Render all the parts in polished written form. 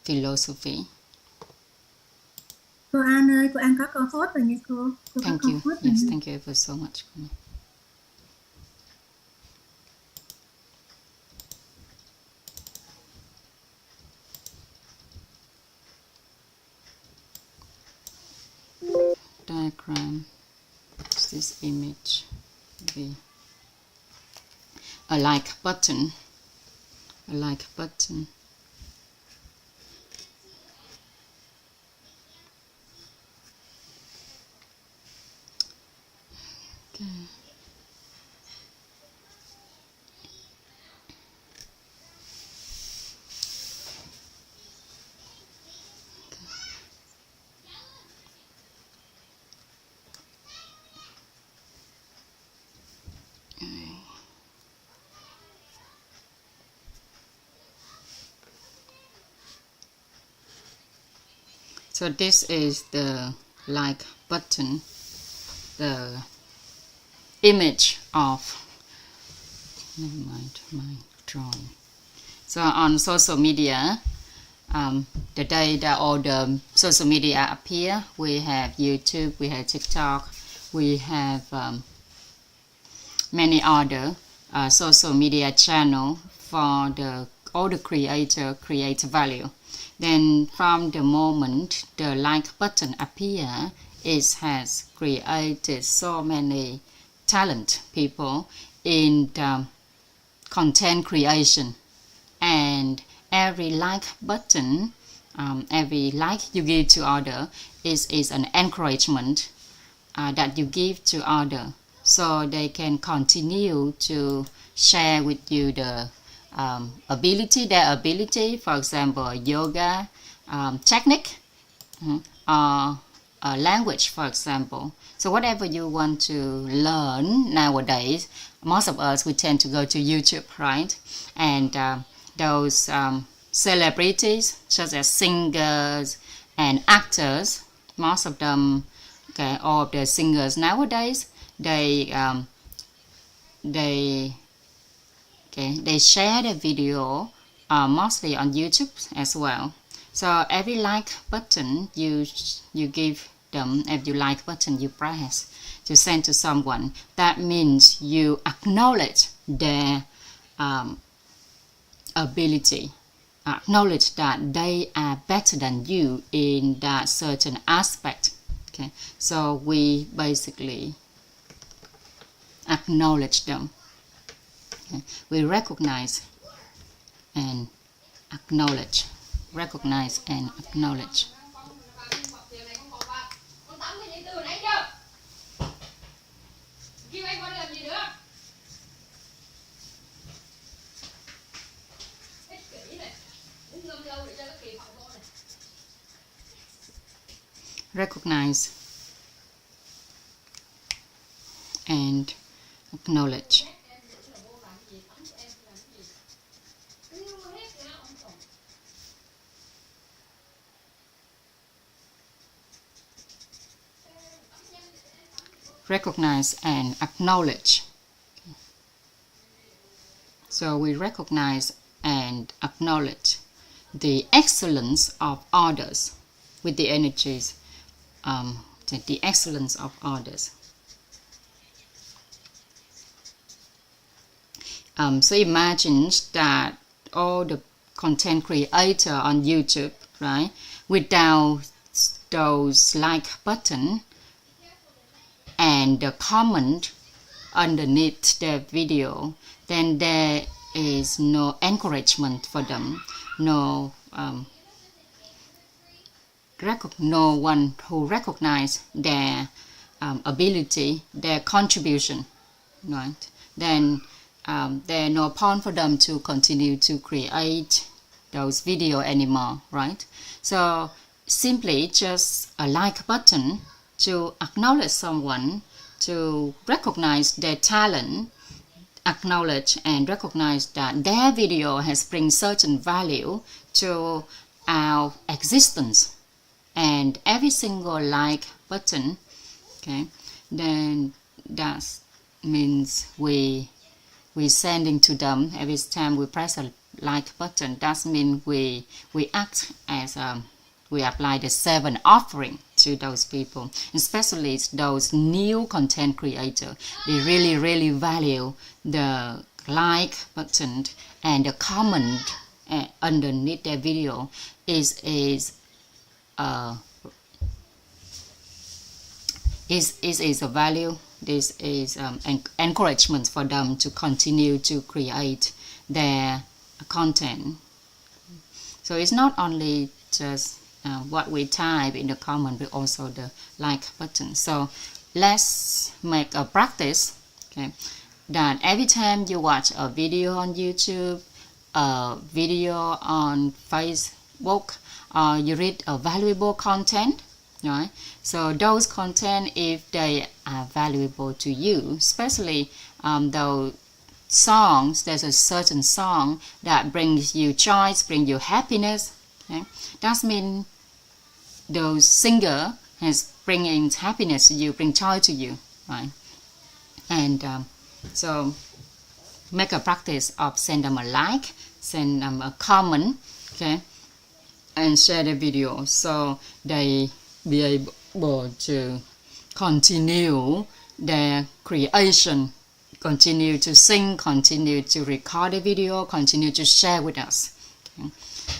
philosophy. Cô An ơi, cô An có câu hốt rồi nha cô. Thank you. Yes, thank you ever so much. Diagram. What's this image? A like button. A like button. Okay. So this is the like button, the image of, never mind my drawing. So on social media, the day that all the social media appear, we have YouTube, we have TikTok, we have many other social media channel for all the creator create value. Then from the moment the like button appear, it has created so many talent people in the content creation. And every like button, every like you give to other is an encouragement that you give to other, so they can continue to share with you the their ability, for example, yoga technique, or language, for example. So whatever you want to learn nowadays, most of us, we tend to go to YouTube, right? And those celebrities, such as singers and actors, most of them, okay, all of the singers nowadays, they share the video mostly on YouTube as well. So every like button you give them, every like button you press to send to someone, that means you acknowledge their ability, acknowledge that they are better than you in that certain aspect. Okay, so we basically acknowledge them. Okay. We recognize and acknowledge. Recognize and acknowledge. Recognize and acknowledge. Recognize and acknowledge. So we recognize and acknowledge the excellence of others with the energies, the excellence of others. So imagine that all the content creator on YouTube, right, without those like button and the comment underneath the video, then there is no encouragement for them, no one who recognize their ability, their contribution, right? Then there's no point for them to continue to create those video anymore, right? So simply just a like button to acknowledge someone, to recognize their talent, acknowledge and recognize that their video has bring certain value to our existence. And every single like button, okay, then that means we sending to them, every time we press a like button, that means we act as we apply the 7 offering to those people, especially those new content creators. They really value the like button and the comment underneath their video is a value. This is an encouragement for them to continue to create their content. So it's not only just what we type in the comment, but also the like button. So let's make a practice, okay, that every time you watch a video on YouTube, a video on Facebook, or you read a valuable content, right? So those content, if they are valuable to you, especially those songs, there's a certain song that brings you joy, brings you happiness, okay? That means those singer has bringing happiness to you, bring joy to you, right? And so make a practice of send them a like, send them a comment, okay, and share the video so they be able to continue their creation, continue to sing, continue to record the video, continue to share with us. Okay.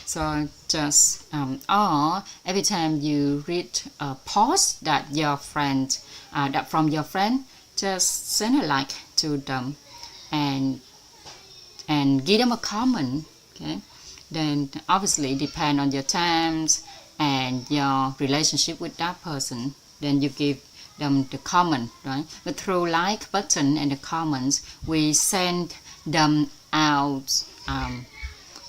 So just or every time you read a post that your friend that from your friend, just send a like to them and give them a comment. Okay. Then obviously depend on your times and your relationship with that person, then you give them the comment, right? But through like button and the comments, we send them out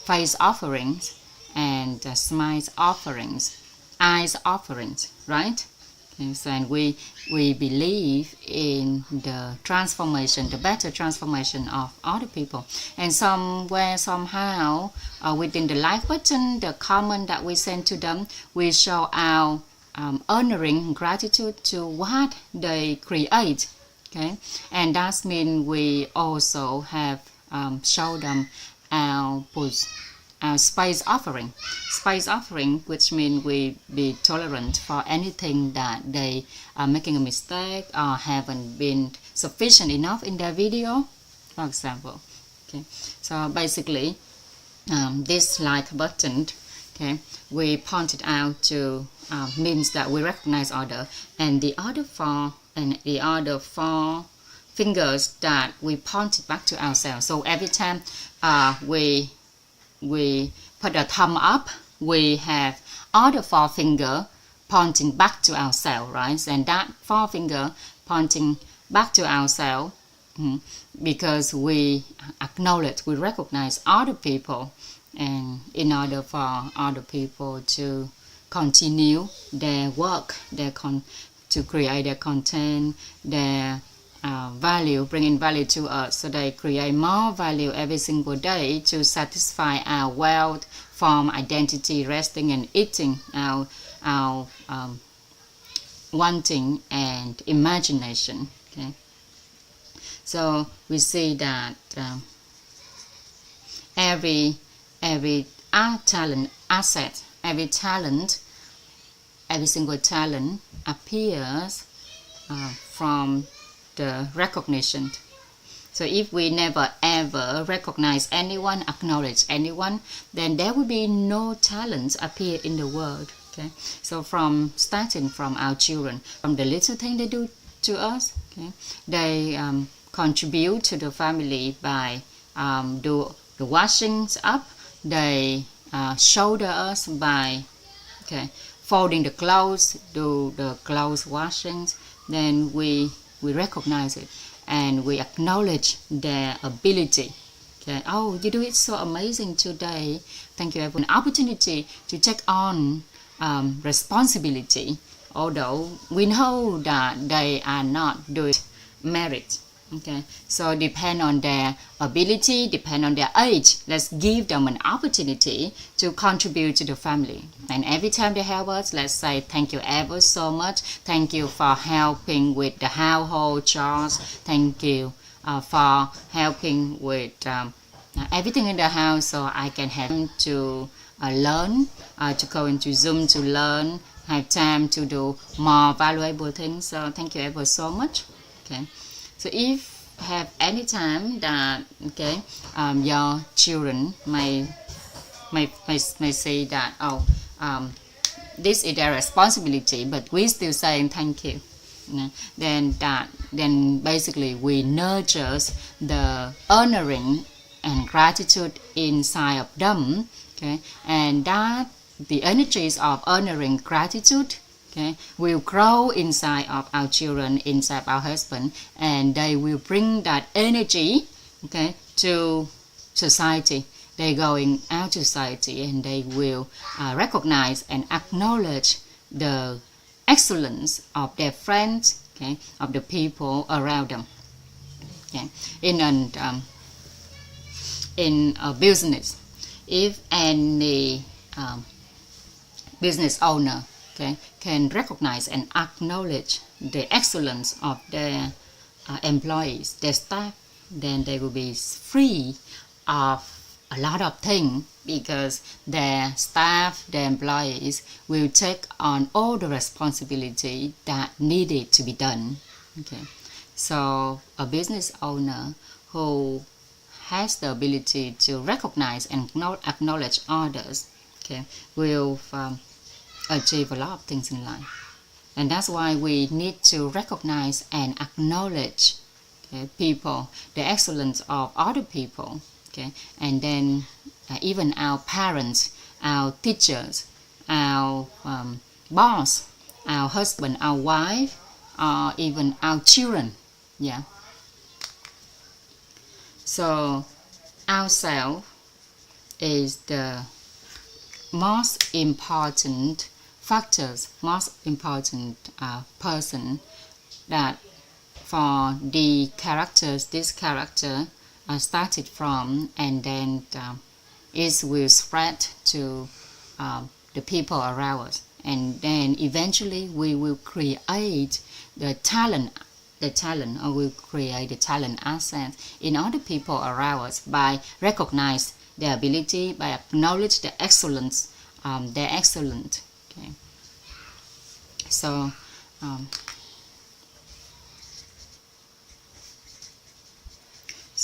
face offerings and smiles offerings, eyes offerings, right? Okay, so, and we believe in the transformation, the better transformation of other people. And somewhere, somehow, within the like button, the comment that we send to them, we show our honoring gratitude to what they create. Okay, and that means we also have show them our space offering, which means we be tolerant for anything that they are making a mistake or haven't been sufficient enough in their video, for example. Okay, so basically this like button, okay, we point it out to means that we recognize other, and the other four fingers that we point it back to ourselves. So every time we put a thumb up, we have other 4 finger pointing back to ourselves, right? And that 4 finger pointing back to ourselves because we acknowledge, we recognize other people, and in order for other people to continue their work, to create their content, their value, bringing value to us, so they create more value every single day to satisfy our wealth, form, identity, resting and eating, our wanting and imagination. Okay, so we see that every talent, asset, every single talent appears from the recognition. So if we never ever recognize anyone, acknowledge anyone, then there will be no talents appear in the world. Okay, so starting from our children, from the little thing they do to us, okay, they contribute to the family by do the washings up, they shoulder us by folding the clothes, do the clothes washings. Then we recognize it and we acknowledge their ability. Okay, oh, you do it so amazing today. Thank you for an opportunity to take on responsibility, although we know that they are not doing merit. Okay, so depend on their ability, depend on their age. Let's give them an opportunity to contribute to the family. And every time they help us, let's say thank you ever so much. Thank you for helping with the household chores. Thank you for helping with everything in the house, so I can have time to learn, to go into Zoom to learn, have time to do more valuable things. So thank you ever so much. Okay, so if have any time that your children may say that this is their responsibility, but we still saying thank you. Then basically we nurture the honoring and gratitude inside of them. Okay, and that the energies of honoring gratitude, okay, will grow inside of our children, inside our husband, and they will bring that energy, okay, to society. They're going out to society, and they will recognize and acknowledge the excellence of their friends, okay, of the people around them. Okay, in a business, if any business owner, okay, can recognize and acknowledge the excellence of their employees, their staff, then they will be free of a lot of things, because their staff, their employees will take on all the responsibility that needed to be done. Okay, so a business owner who has the ability to recognize and acknowledge others, okay, will achieve a lot of things in life. And that's why we need to recognize and acknowledge, okay, people, the excellence of other people. Okay, and then even our parents, our teachers, our boss, our husband, our wife, or even our children. Yeah. So ourselves is the most important factors, most important person that for the characters, this character started from, and then it will spread to the people around us, and then eventually we will create the talent, or will create the talent asset in other people around us by recognize their ability, by acknowledge the excellence, their excellent. Okay, so.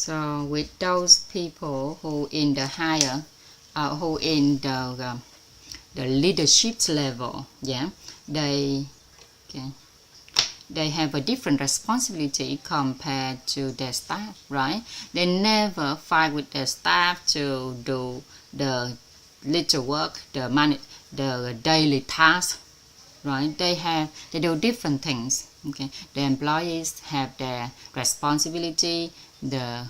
So with those people who in the higher, who in the leadership level, yeah, they have a different responsibility compared to their staff, right? They never fight with their staff to do the little work, the daily task, right? They do different things. Okay, the employees have their responsibility. The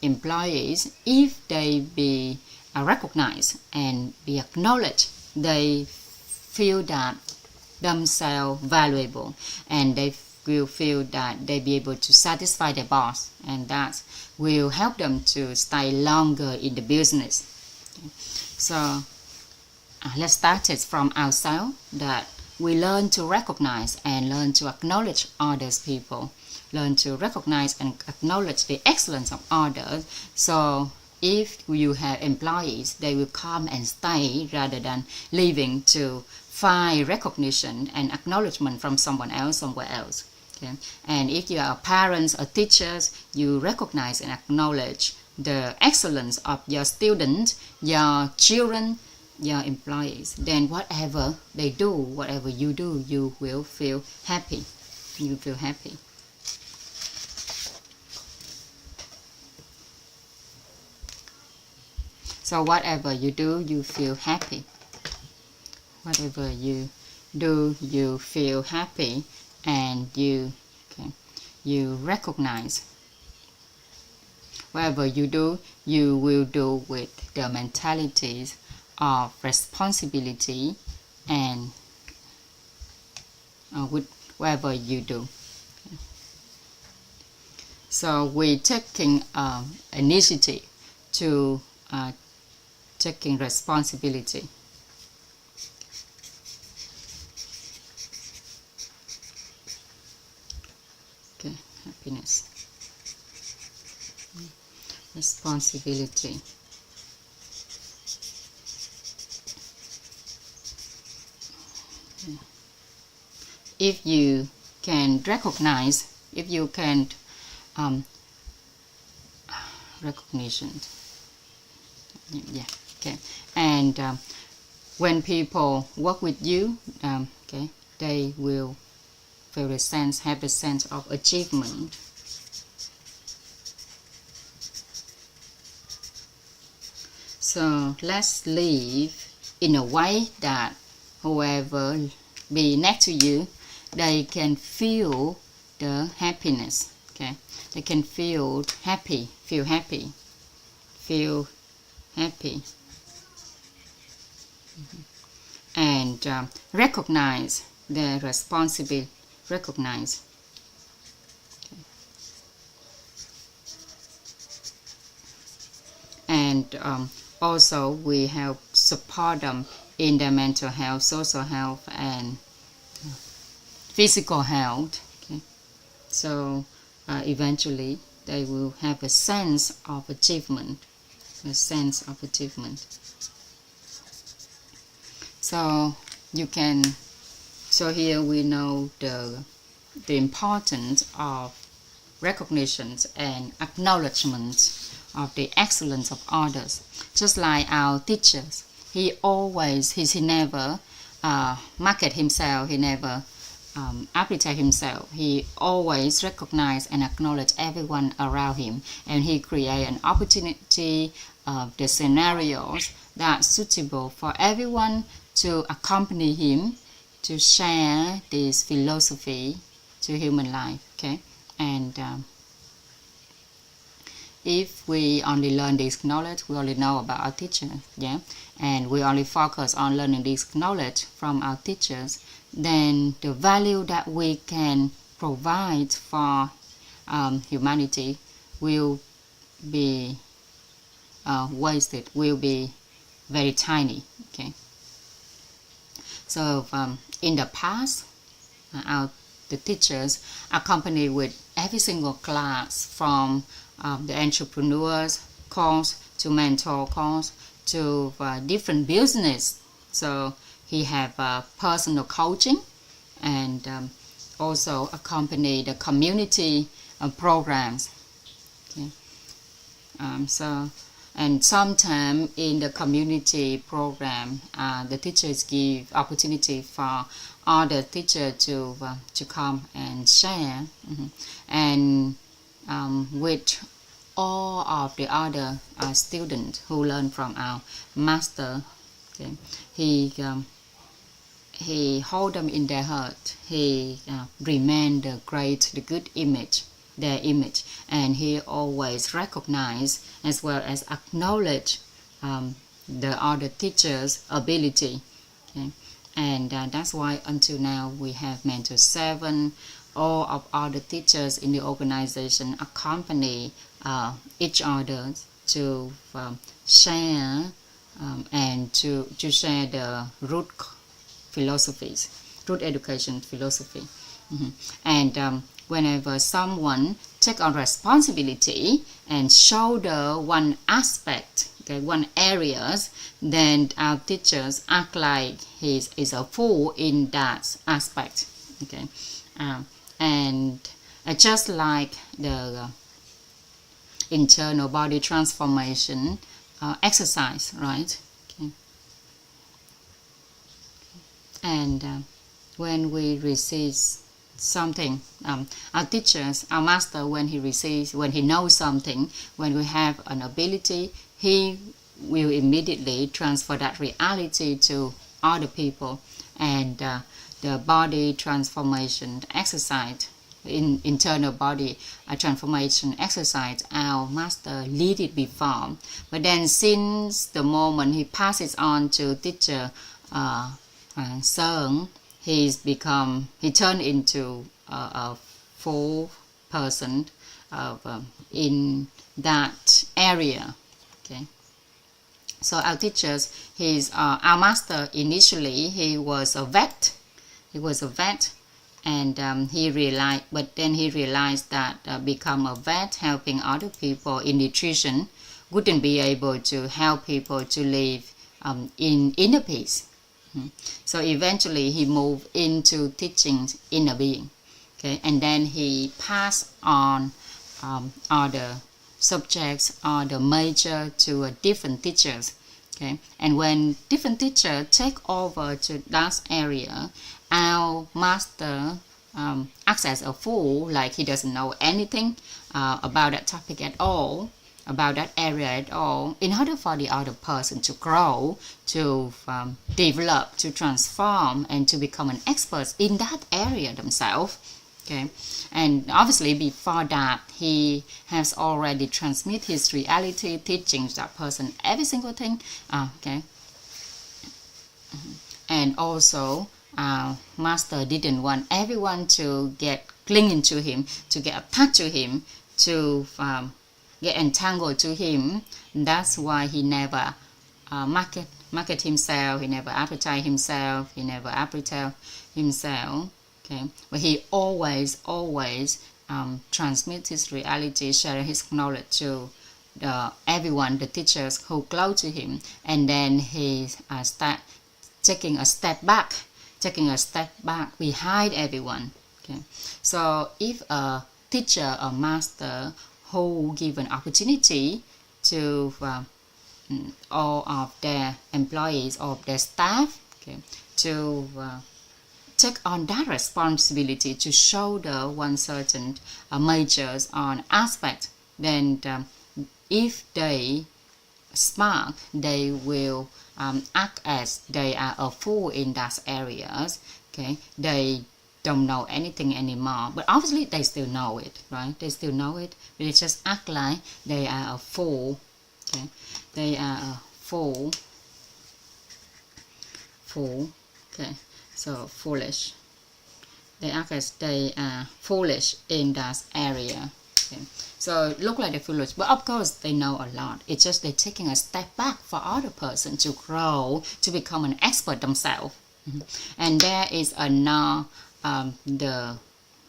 employees, if they be recognized and be acknowledged, they feel that themselves valuable, and they will feel that they be able to satisfy their boss, and that will help them to stay longer in the business. Okay. So let's start it from ourselves, that we learn to recognize and learn to acknowledge others people, learn to recognize and acknowledge the excellence of others. So if you have employees, they will come and stay rather than leaving to find recognition and acknowledgement from someone else, somewhere else. Okay? And if you are parents or teachers, you recognize and acknowledge the excellence of your students, your children, your employees, then whatever they do, whatever you do, you will feel happy. You feel happy. So whatever you do, you feel happy. Whatever you do, you feel happy, and you recognize. Whatever you do, you will do with the mentalities of responsibility, and with whatever you do. So we're taking initiative to taking responsibility. Okay, happiness. responsibility. If you can recognize, if you can recognition, yeah, okay, and when people work with you, okay, they will feel the sense, have the sense of achievement. So let's live in a way that whoever be next to you, they can feel the happiness. Okay, they can feel happy, feel happy. And recognize the responsibility. Recognize. Okay. And also we help support them in their mental health, social health, and physical health. Okay. So eventually they will have a sense of achievement. So you can. So here we know the importance of recognitions and acknowledgement of the excellence of others. Just like our teachers, he never market himself, he never advertise himself. He always recognize and acknowledge everyone around him, and he create an opportunity of the scenarios that suitable for everyone to accompany him, to share this philosophy to human life. Okay, and if we only learn this knowledge, we only know about our teacher, yeah, and we only focus on learning this knowledge from our teachers, then the value that we can provide for humanity will be wasted, will be very tiny. Okay. So in the past, the teachers accompanied with every single class, from the entrepreneurs course to mentor course to different business. So he have personal coaching, and also accompany the community programs. Okay. And sometimes in the community program, the teachers give opportunity for other teachers to come and share, and with all of the other students who learn from our master. Okay. He hold them in their heart. He remain the good image, their image, and he always recognize as well as acknowledge the other teachers' ability. Okay. And that's why until now we have Mentor 7. All of other teachers in the organization accompany each other to share and to share the root philosophies, root education philosophy. And whenever someone take on responsibility and shoulder one aspect, okay, one areas, then our teachers act like he is a fool in that aspect. Okay. And just like the internal body transformation exercise, right? Okay. And when we receive something, our teachers, our master, when he knows something, when we have an ability, he will immediately transfer that reality to other people. And the body transformation exercise, in internal body transformation exercise, our master lead it before, but then since the moment he passes on to teacher Sung, he turned into a full person in that area. Okay. So our teachers, our master initially, he was a vet. And he realized that become a vet helping other people in nutrition wouldn't be able to help people to live in inner peace. So eventually he moved into teaching inner being. Okay, and then he passed on other subjects or the major to different teachers. Okay, and when different teachers take over to that area, our master acts as a fool, like he doesn't know anything about that topic at all, about that area at all, in order for the other person to grow, to develop, to transform, and to become an expert in that area themselves. Okay, and obviously before that he has already transmitted his reality, teaching that person every single thing. Okay, and also master didn't want everyone to get clinging to him, to get attached to him, to get entangled to him. That's why he never market himself, he never advertise himself, he never advertise himself. Okay, but he always transmits his reality, sharing his knowledge to everyone, the teachers who close to him, and then he start taking a step back behind everyone. Okay, so if a teacher or master who give an opportunity to all of their employees, all of their staff, okay, to take on that responsibility to shoulder one certain majors on aspect, then if they smart, they will act as they are a fool in that areas. Okay, they don't know anything anymore, but obviously they still know it, right? They still know it, but they just act like they are a fool. Okay, they are a fool. Okay, so foolish. They act as they are foolish in that area. Okay. So look like they're foolish, but of course they know a lot. It's just they're taking a step back for other person to grow, to become an expert themselves. And there is another the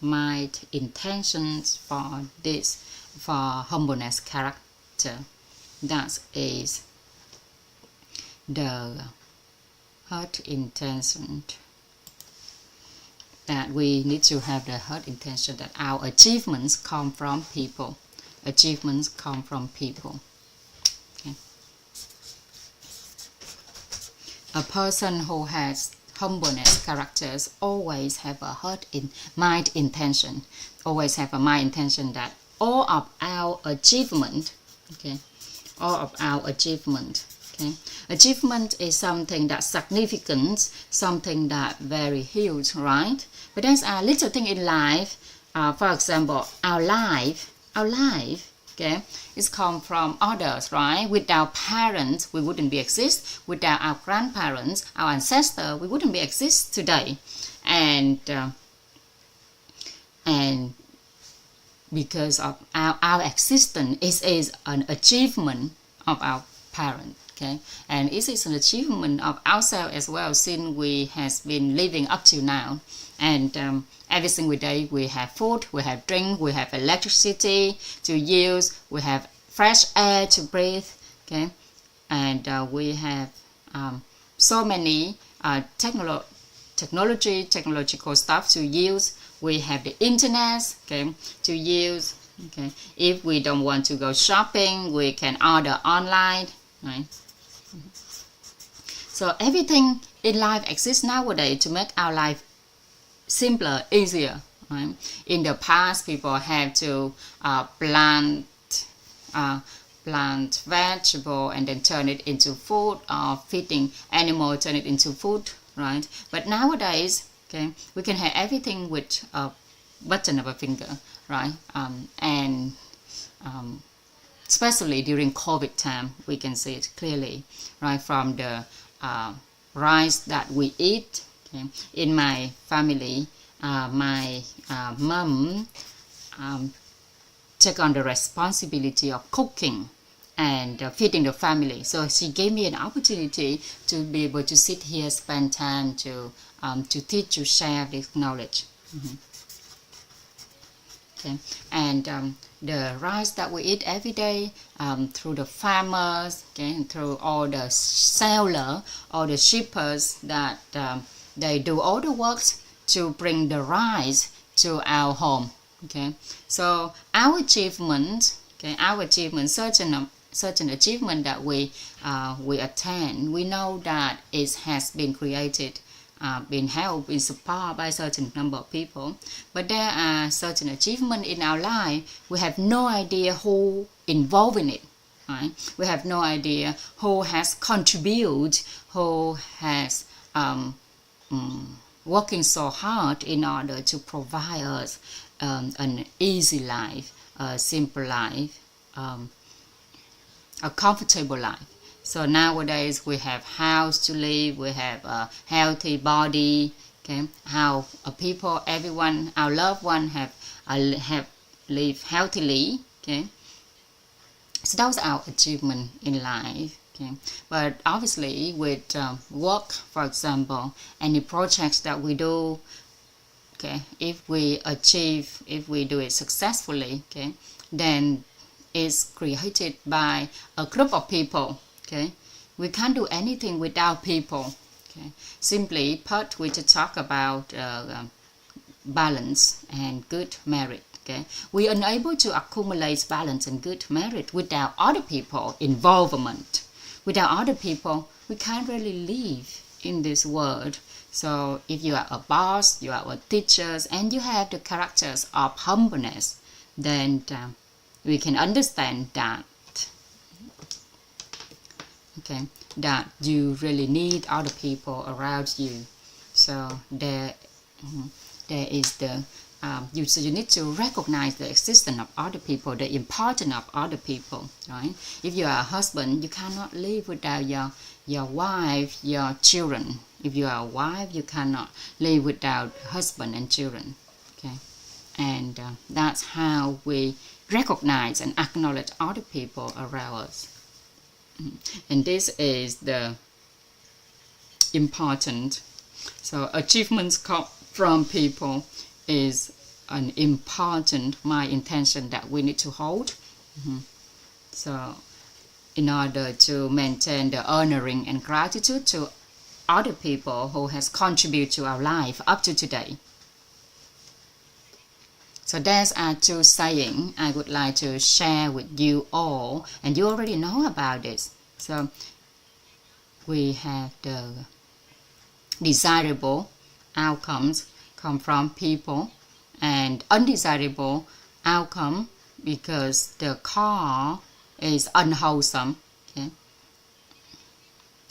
mind intentions for this, for humbleness character. That is the heart intention, that we need to have the heart intention that our achievements come from people. Achievements come from people. Okay. A person who has humbleness characters always have a heart in mind intention, always have a mind intention that all of our achievement, okay, all of our achievement, okay, achievement is something that's significant, something that very huge, right? But there's a little thing in life, for example, our life, okay, it's come from others, right? Without parents, we wouldn't be exist. Without our grandparents, our ancestors, we wouldn't be exist today. And because of our existence, it is an achievement of our parents. Okay, and it is an achievement of ourselves as well, since we has been living up to now. And every single day we have food, we have drink, we have electricity to use, we have fresh air to breathe. Okay, and we have so many technological stuff to use. We have the internet, okay, to use. Okay, if we don't want to go shopping, we can order online, right? So everything in life exists nowadays to make our life simpler, easier, right? In the past, people had to plant vegetable and then turn it into food, or feeding animal, turn it into food, right? But nowadays, okay, we can have everything with a button of a finger, right? Especially during COVID time, we can see it clearly, right? From the rice that we eat. Okay. In my family, my mom took on the responsibility of cooking and feeding the family. So she gave me an opportunity to be able to sit here, spend time to teach, to share this knowledge. Okay, and the rice that we eat every day, through the farmers, okay, and through all the seller, all the shippers that they do all the works to bring the rice to our home. Okay, so our achievement, certain achievement that we attain, we know that it has been created, been helped, been supported by a certain number of people. But there are certain achievements in our life, we have no idea who involved in it. Right? We have no idea who has contributed, who has working so hard in order to provide us an easy life, a simple life, a comfortable life. So nowadays we have house to live, we have a healthy body. Okay, how people, everyone, our loved one have lived healthily. Okay, so that was our achievement in life. Okay, but obviously with work, for example, any projects that we do, okay, if we do it successfully, okay, then it's created by a group of people. Okay, we can't do anything without people. Okay, simply put, we just talk about balance and good merit. Okay, we are unable to accumulate balance and good merit without other people involvement. Without other people, we can't really live in this world. So if you are a boss, you are a teacher, and you have the characters of humbleness, then we can understand that, okay, that you really need other people around you. So there is the you need to recognize the existence of other people, the importance of other people, right? If you are a husband, you cannot live without your wife, your children. If you are a wife, you cannot live without husband and children. Okay, and that's how we recognize and acknowledge other people around us. And this is the important. So achievements come from people is an important my intention that we need to hold. So in order to maintain the honoring and gratitude to other people who has contributed to our life up to today. So there's are two sayings I would like to share with you all, and you already know about this. So we have the desirable outcomes come from people, and undesirable outcome because the cause is unwholesome. Okay,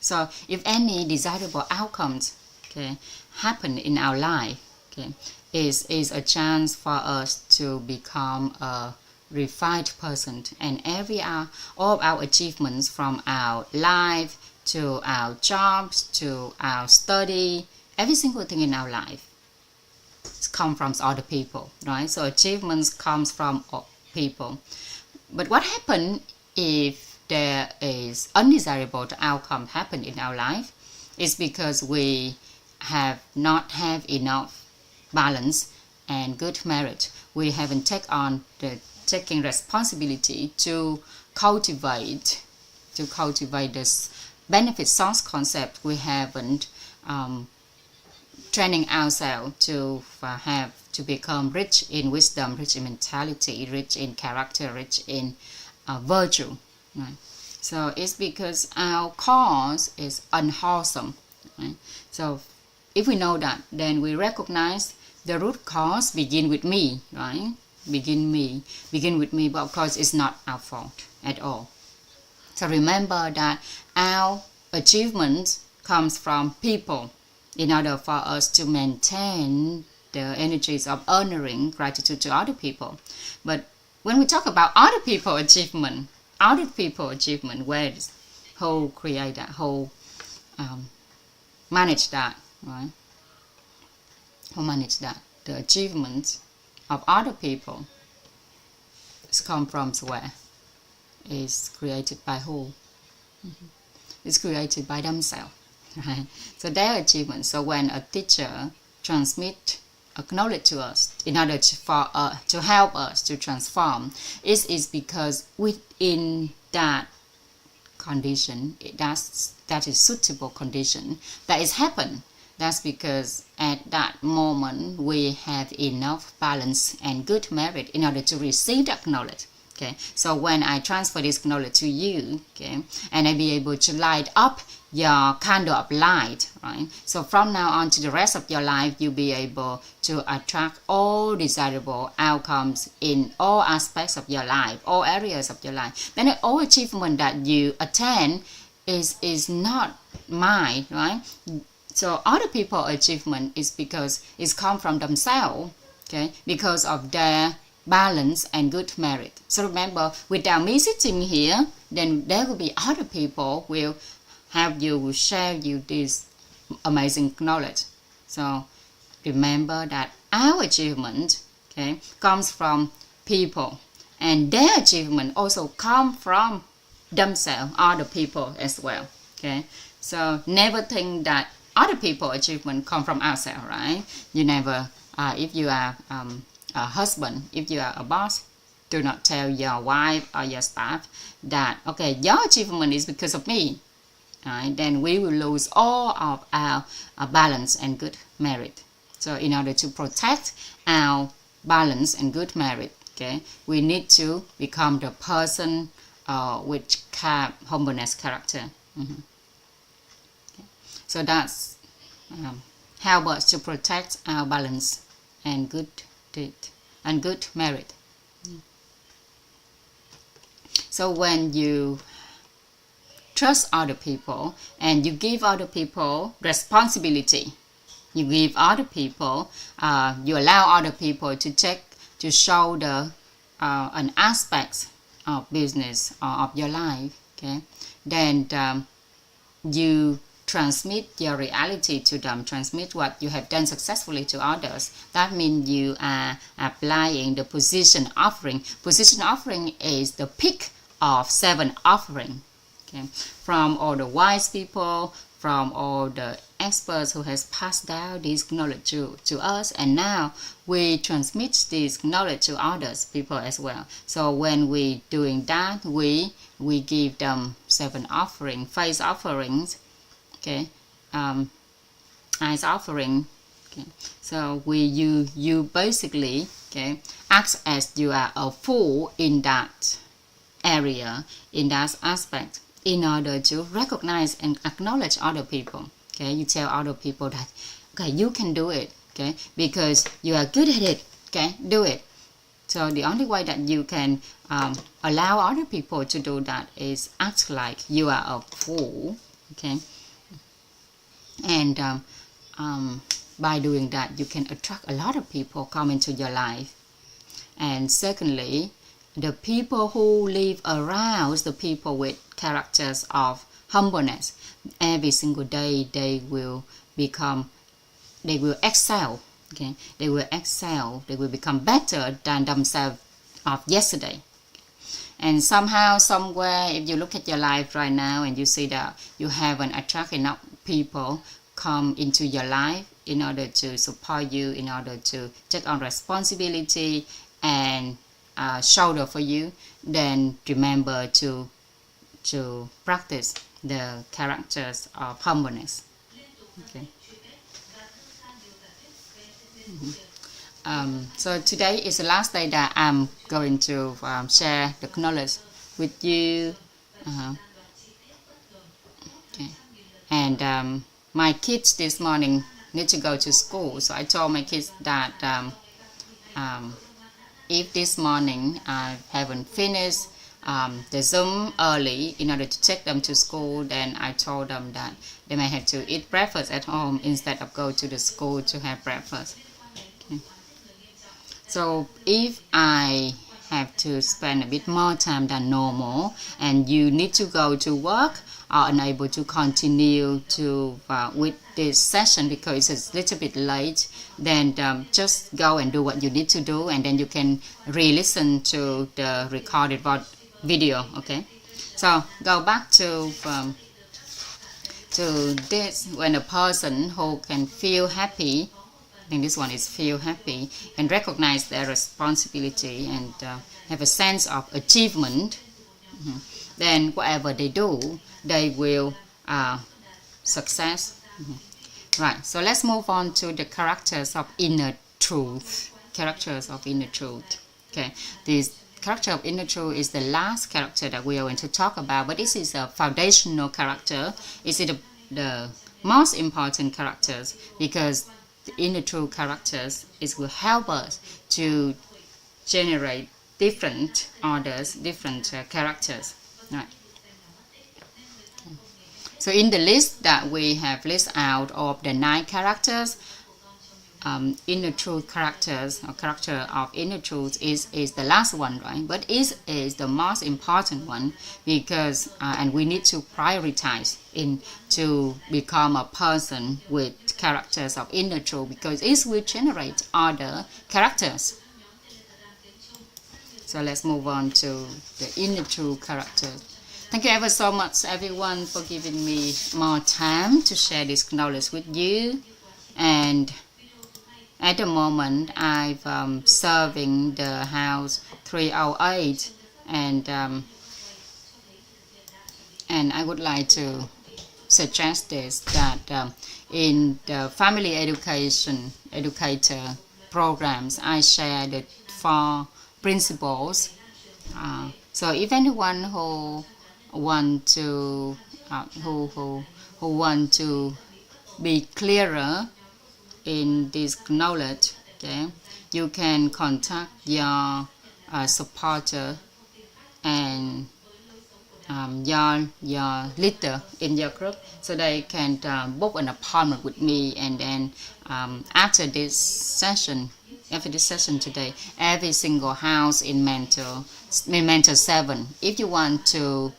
so if any desirable outcomes, okay, happen in our life, okay, is a chance for us to become a refined person, and all of our achievements from our life to our jobs to our study, every single thing in our life come from other people, right? So achievements comes from people. But what happens if there is undesirable outcome happen in our life? Is because we have not have enough balance and good merit. We haven't taking responsibility to cultivate this benefit source concept. We haven't training ourselves to become rich in wisdom, rich in mentality, rich in character, rich in virtue. Right? So it's because our cause is unwholesome. Right? So if we know that, then we recognize the root cause begin with me, right? Begin with me, but of course it's not our fault at all. So remember that our achievement comes from people. In order for us to maintain the energies of honoring gratitude to other people. But when we talk about other people achievement, who create that, who manage that, right? Who manage that? The achievements of other people is come from where? Is created by who? It's created by themselves. Right? So their achievements. So when a teacher transmits acknowledge to us in order to help us to transform is because within that condition, that is suitable condition that is happen. That's because at that moment we have enough balance and good merit in order to receive that knowledge. Okay, so when I transfer this knowledge to you, okay, and I be able to light up your candle of light, right? So from now on to the rest of your life, you'll be able to attract all desirable outcomes in all aspects of your life, all areas of your life. Then all achievement that you attain is not mine, right? So other people's achievement is because it's come from themselves, okay, because of their balance and good merit. So remember, without me sitting here, then there will be other people will have you, will share you this amazing knowledge. So remember that our achievement, okay, comes from people, and their achievement also come from themselves, other people as well. Okay, so never think that other people's achievement come from ourselves, right? You never, if you are a husband, if you are a boss, do not tell your wife or your staff that, okay, your achievement is because of me. Right? Then we will lose all of our balance and good merit. So in order to protect our balance and good merit, okay, we need to become the person with humbleness character. Mm-hmm. Okay. So that's help us to protect our balance and good deed and good merit. So when you trust other people and you give other people responsibility, you give other people, you allow other people to shoulder an aspect of business or of your life, okay, then you transmit your reality to them, transmit what you have done successfully to others. That means you are applying the position offering. Position offering is the peak of 7 offering. Okay? From all the wise people, from all the experts who has passed down this knowledge to us, and now we transmit this knowledge to others people as well. So when we doing that, we give them 7 offering, face offerings, okay, eyes offering. Okay, so you basically, okay, act as you are a fool in that area, in that aspect, in order to recognize and acknowledge other people. Okay, you tell other people that, okay, you can do it, okay, because you are good at it. Okay, do it. So the only way that you can allow other people to do that is act like you are a fool. Okay, and by doing that, you can attract a lot of people come into your life. And secondly, the people who live around the people with characters of humbleness, every single day they will excel. Okay, they will excel. They will become better than themselves of yesterday. And somehow, somewhere, if you look at your life right now and you see that you haven't attracted enough people come into your life in order to support you, in order to take on responsibility and shoulder for you, then remember to practice the characters of humbleness. Okay. So today is the last day that I'm going to share the knowledge with you. Okay. And my kids this morning need to go to school, so I told my kids that if this morning I haven't finished the Zoom early in order to take them to school, then I told them that they may have to eat breakfast at home instead of go to the school to have breakfast. Okay. So if I have to spend a bit more time than normal and you need to go to work or unable to continue to with this session because it's a little bit late, then just go and do what you need to do, and then you can re-listen to the recorded video. Okay, so go back to this, when a person who can feel happy I think this one is feel happy and recognize their responsibility and have a sense of achievement. Then whatever they do, they will success. Right, so let's move on to the characters of inner truth. Characters of inner truth. Okay, this character of inner truth is the last character that we are going to talk about, but this is a foundational character. It's the most important characters, because the inner truth characters will help us to generate different orders, different characters. Right. Okay. So in the list that we have listed out of the 9 characters, inner truth characters, or character of inner truth is the last one, right? But it is the most important one, because and we need to prioritize to become a person with characters of inner truth, because it will generate other characters. So let's move on to the inner truth characters. Thank you ever so much, everyone, for giving me more time to share this knowledge with you. And at the moment, I'm serving the house 308, and I would like to suggest this, that in the family educator programs, I share the 4 principles. So if anyone who want to be clearer in this knowledge, okay, you can contact your supporter and your leader in your group, so they can book an appointment with me, and then after this session today, every single house in Mentor 7, if you want to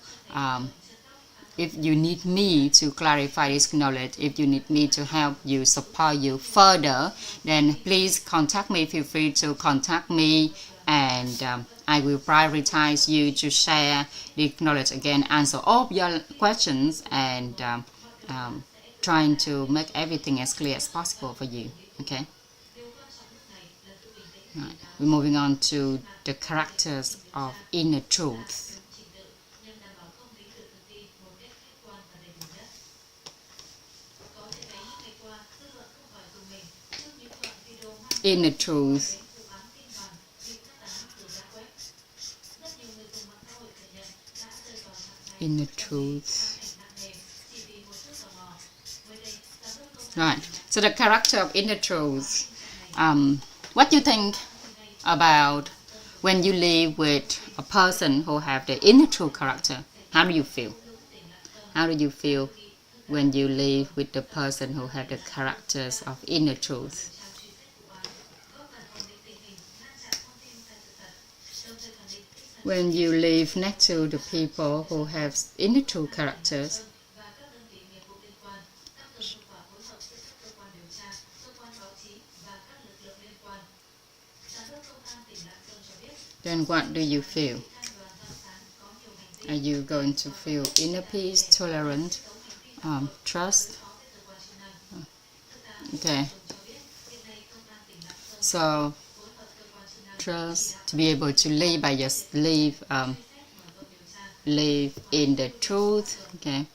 if you need me to clarify this knowledge, if you need me to help you, support you further, then please contact me. Feel free to contact me, and I will prioritize you to share the knowledge again, answer all of your questions, and trying to make everything as clear as possible for you. Okay. Right. We're moving on to the characters of inner truth. Inner truth. Inner truth. Right. So the character of inner truth. What do you think about when you live with a person who have the inner truth character? How do you feel? How do you feel when you live with the person who have the characters of inner truth? When you live next to the people who have inner truth characters, then what do you feel? Are you going to feel inner peace, tolerant, trust? Okay. So trust, to be able to live by live in the truth, okay,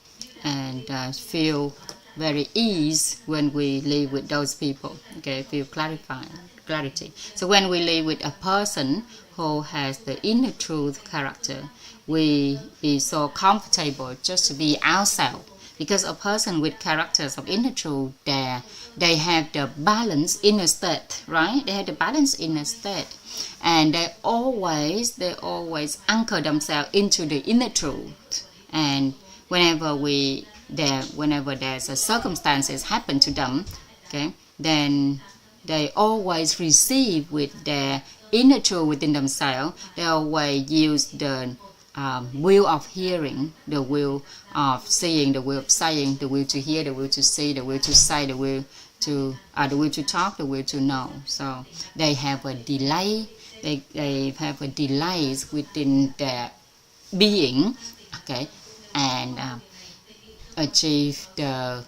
and feel very ease when we live with those people, okay, feel clarity. So when we live with a person who has the inner truth character, we be so comfortable just to be ourselves, because a person with characters of inner truth, they have the balanced inner state, right? They have the balanced inner state, and they always anchor themselves into the inner truth. And whenever there's a circumstances happen to them, okay, then they always receive with their inner truth within themselves. They always use the will of hearing, the will of seeing, the will of saying, the will to hear, the will to see, the will to say, the will to talk, the will to know. So they have a delay. They have a delays within their being, okay, and achieve the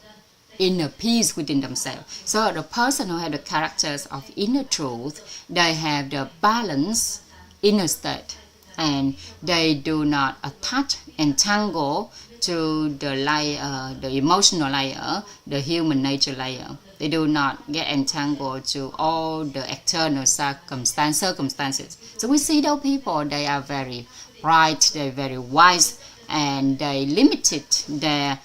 inner peace within themselves. So the person who have the characters of inner truth, they have the balanced inner state, and they do not attach, entangle to the layer, the emotional layer, the human nature layer. They do not get entangled to all the external circumstances. So we see those people, they are very bright, they're very wise, and they limited their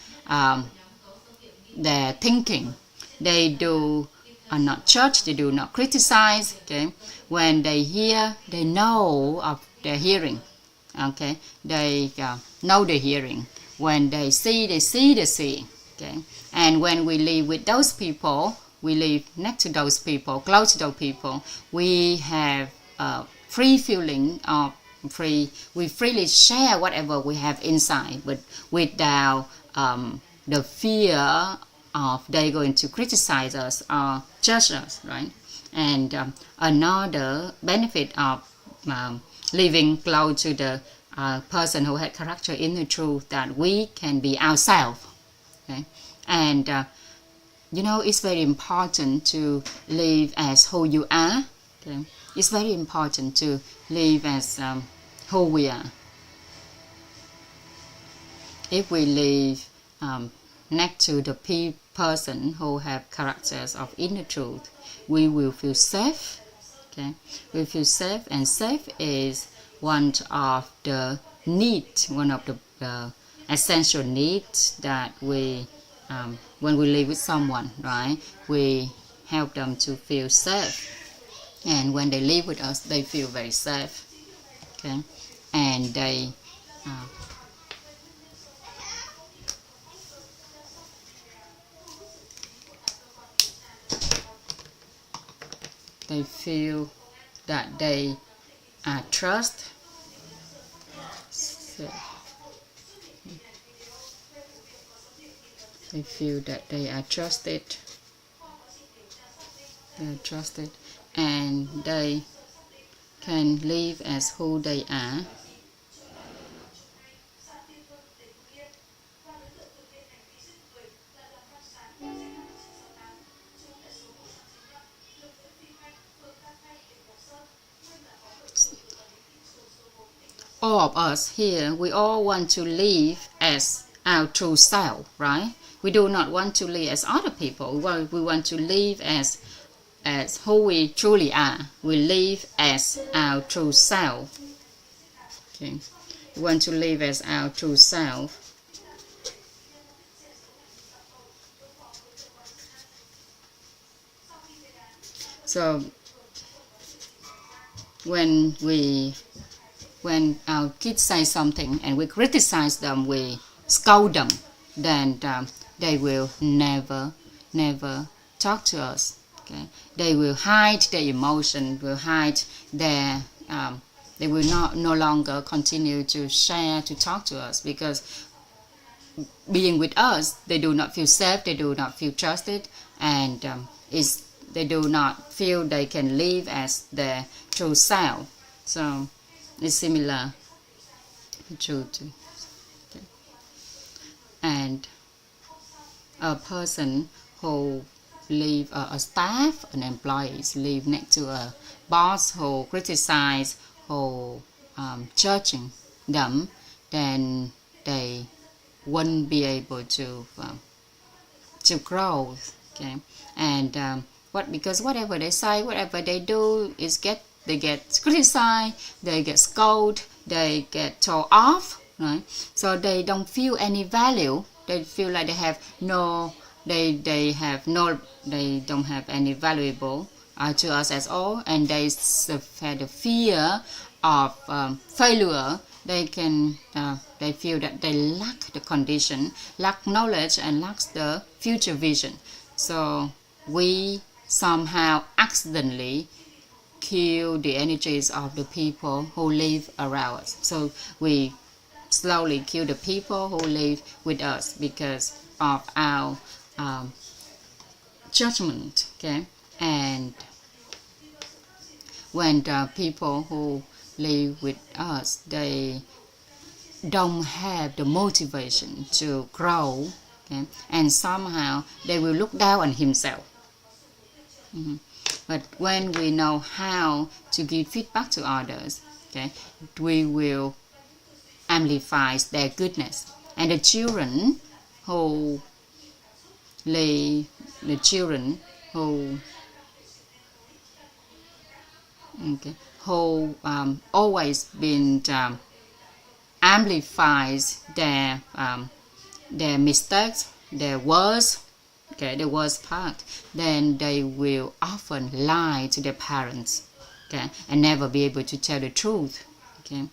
thinking. They do not judge, they do not criticize. Okay, when they hear, they know of their hearing. Okay, they know the hearing. When they see the seeing. Okay, and when we live with those people, we live next to those people, close to those people, we have a free feeling of free. We freely share whatever we have inside, but without the fear of they going to criticize us or judge us, right? And another benefit of living close to the person who had character in the truth, that we can be ourselves. Okay? And it's very important to live as who you are. Okay? It's very important to live as who we are. If we live next to the person who have characters of inner truth, we will feel safe. Okay? We feel safe, and safe is one of the needs, one of the essential needs that we, when we live with someone, right, we help them to feel safe. And when they live with us, they feel very safe. Okay, and they feel that they are trust. So, they feel that they are trusted. They are trusted, and they can live as who they are. All of us here, we all want to live as our true self, right? We do not want to live as other people. We want to live as who we truly are. We live as our true self. Okay. We want to live as our true self. So when our kids say something and we criticize them, we scold them, then they will never talk to us. Okay? They will hide their emotion, will hide their they will no longer continue to share, to talk to us, because being with us, they do not feel safe, they do not feel trusted, and they do not feel they can live as their true self. So it's similar to okay. And a person who live, a staff, an employee live next to a boss who criticize, who judging them, then they won't be able to grow. Okay, and because whatever they say, whatever they do, they get criticized, they get scolded, they get told off, right? So they don't feel any value. They feel like they have no, they don't have any valuable to us at all, and they have the fear of failure. They feel that they lack the condition, lack knowledge, and lack the future vision. So we somehow accidentally kill the energies of the people who live around us. So we slowly kill the people who live with us because of our judgment. Okay, and when the people who live with us, they don't have the motivation to grow, okay? And somehow they will look down on himself. But when we know how to give feedback to others, okay, we will amplify their goodness. And the children who always been amplifies their mistakes, their worst, the worst part, then they will often lie to their parents, okay, and never be able to tell the truth, okay.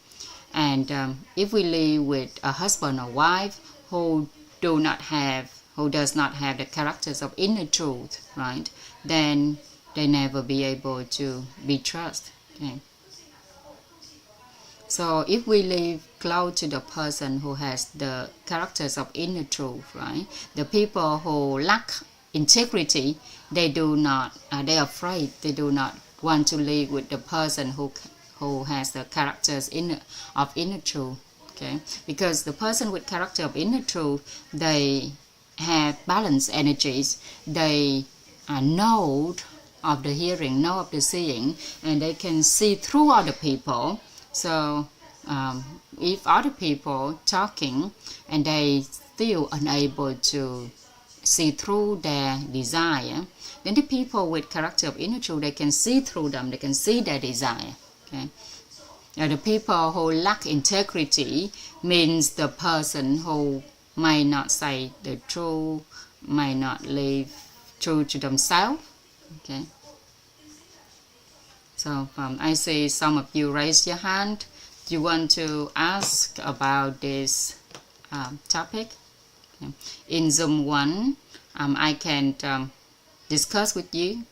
And if we live with a husband or wife who does not have the characters of inner truth, right, then they never be able to be trusted, okay. So if we live close to the person who has the characters of inner truth, right, the people who lack integrity, they are afraid, they do not want to live with the person who has the characters of inner truth, okay, because the person with character of inner truth, they have balanced energies, they know of the hearing, know of the seeing, and they can see through other people. So if other people talking and they still unable to see through their desire, then the people with character of inner truth, they can see through them, they can see their desire, okay. Now the people who lack integrity means the person who may not say the truth, may not live true to themselves, okay. So I see some of you raise your hand. Do you want to ask about this topic? Okay. In Zoom 1, I can discuss with you,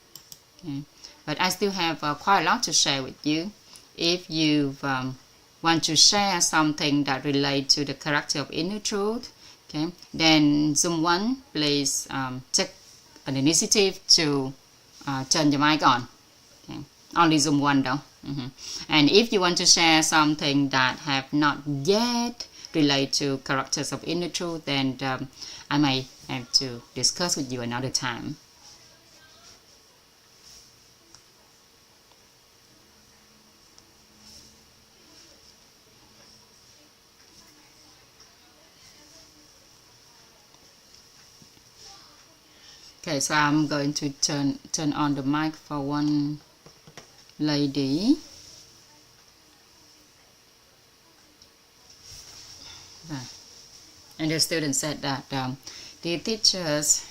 okay. But I still have quite a lot to share with you. If you want to share something that relates to the character of inner truth, okay, then Zoom 1, please take an initiative to turn your mic on. Okay. Only Zoom 1 though. And if you want to share something that have not yet relate to characters of inner truth, then I may have to discuss with you another time. Okay, so I'm going to turn on the mic for one lady. And the student said that the teachers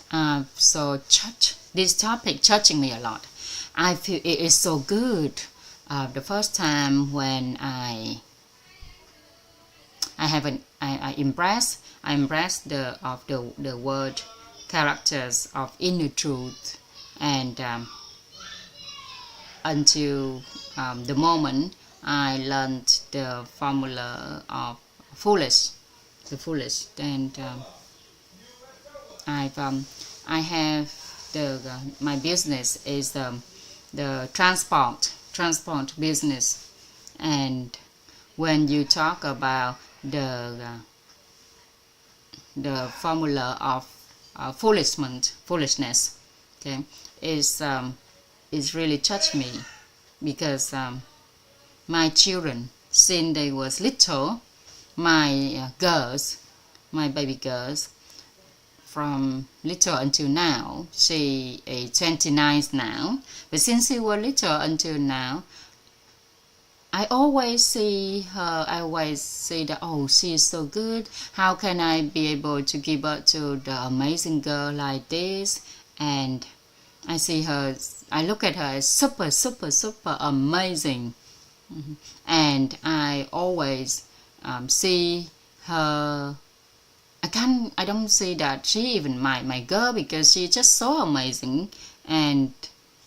so judge this topic, judging me a lot. I feel it is so good. The first time when I embrace the word characters of inner truth, and until the moment I learned the formula of the foolish, and I have my business is the transport business, and when you talk about the formula of foolishness, okay, is really touched me, because my children, since they was little, my baby girls, from little until now, she is 29 now, but since she was little until now, I always see her, I always say that, oh, she is so good, how can I be able to give birth to the amazing girl like this? And I see her, I look at her as super amazing. And I always see her, I don't say that she even my girl, because she's just so amazing. And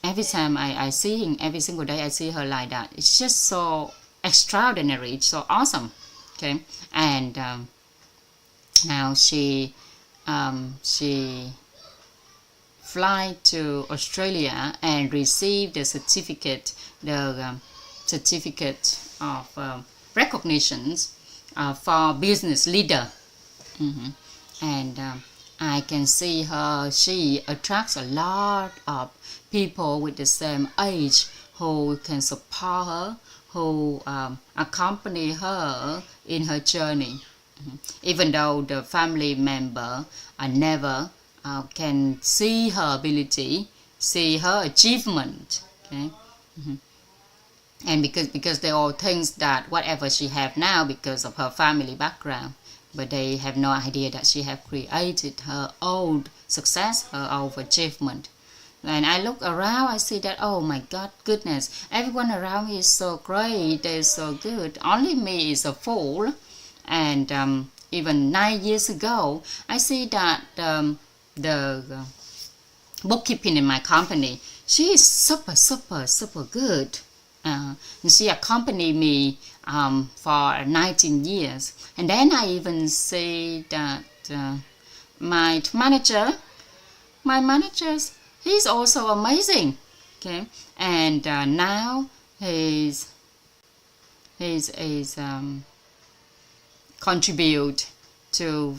every time I see him, every single day I see her like that, it's just so extraordinary, it's so awesome, okay. And now she fly to Australia and receive the certificate of recognitions for business leader. And I can see her, she attracts a lot of people with the same age who can support her, who accompany her in her journey. Even though the family member never can see her ability, see her achievement, okay? And because they all think that whatever she have now because of her family background, but they have no idea that she have created her own success, her own achievement. And I look around, I see that, oh my God, goodness, everyone around me is so great, they're so good. Only me is a fool. And even 9 years ago, I see that the bookkeeping in my company, she is super good. And she accompanied me for 19 years. And then I even see that my manager, he's also amazing. Okay, and now he's contribute to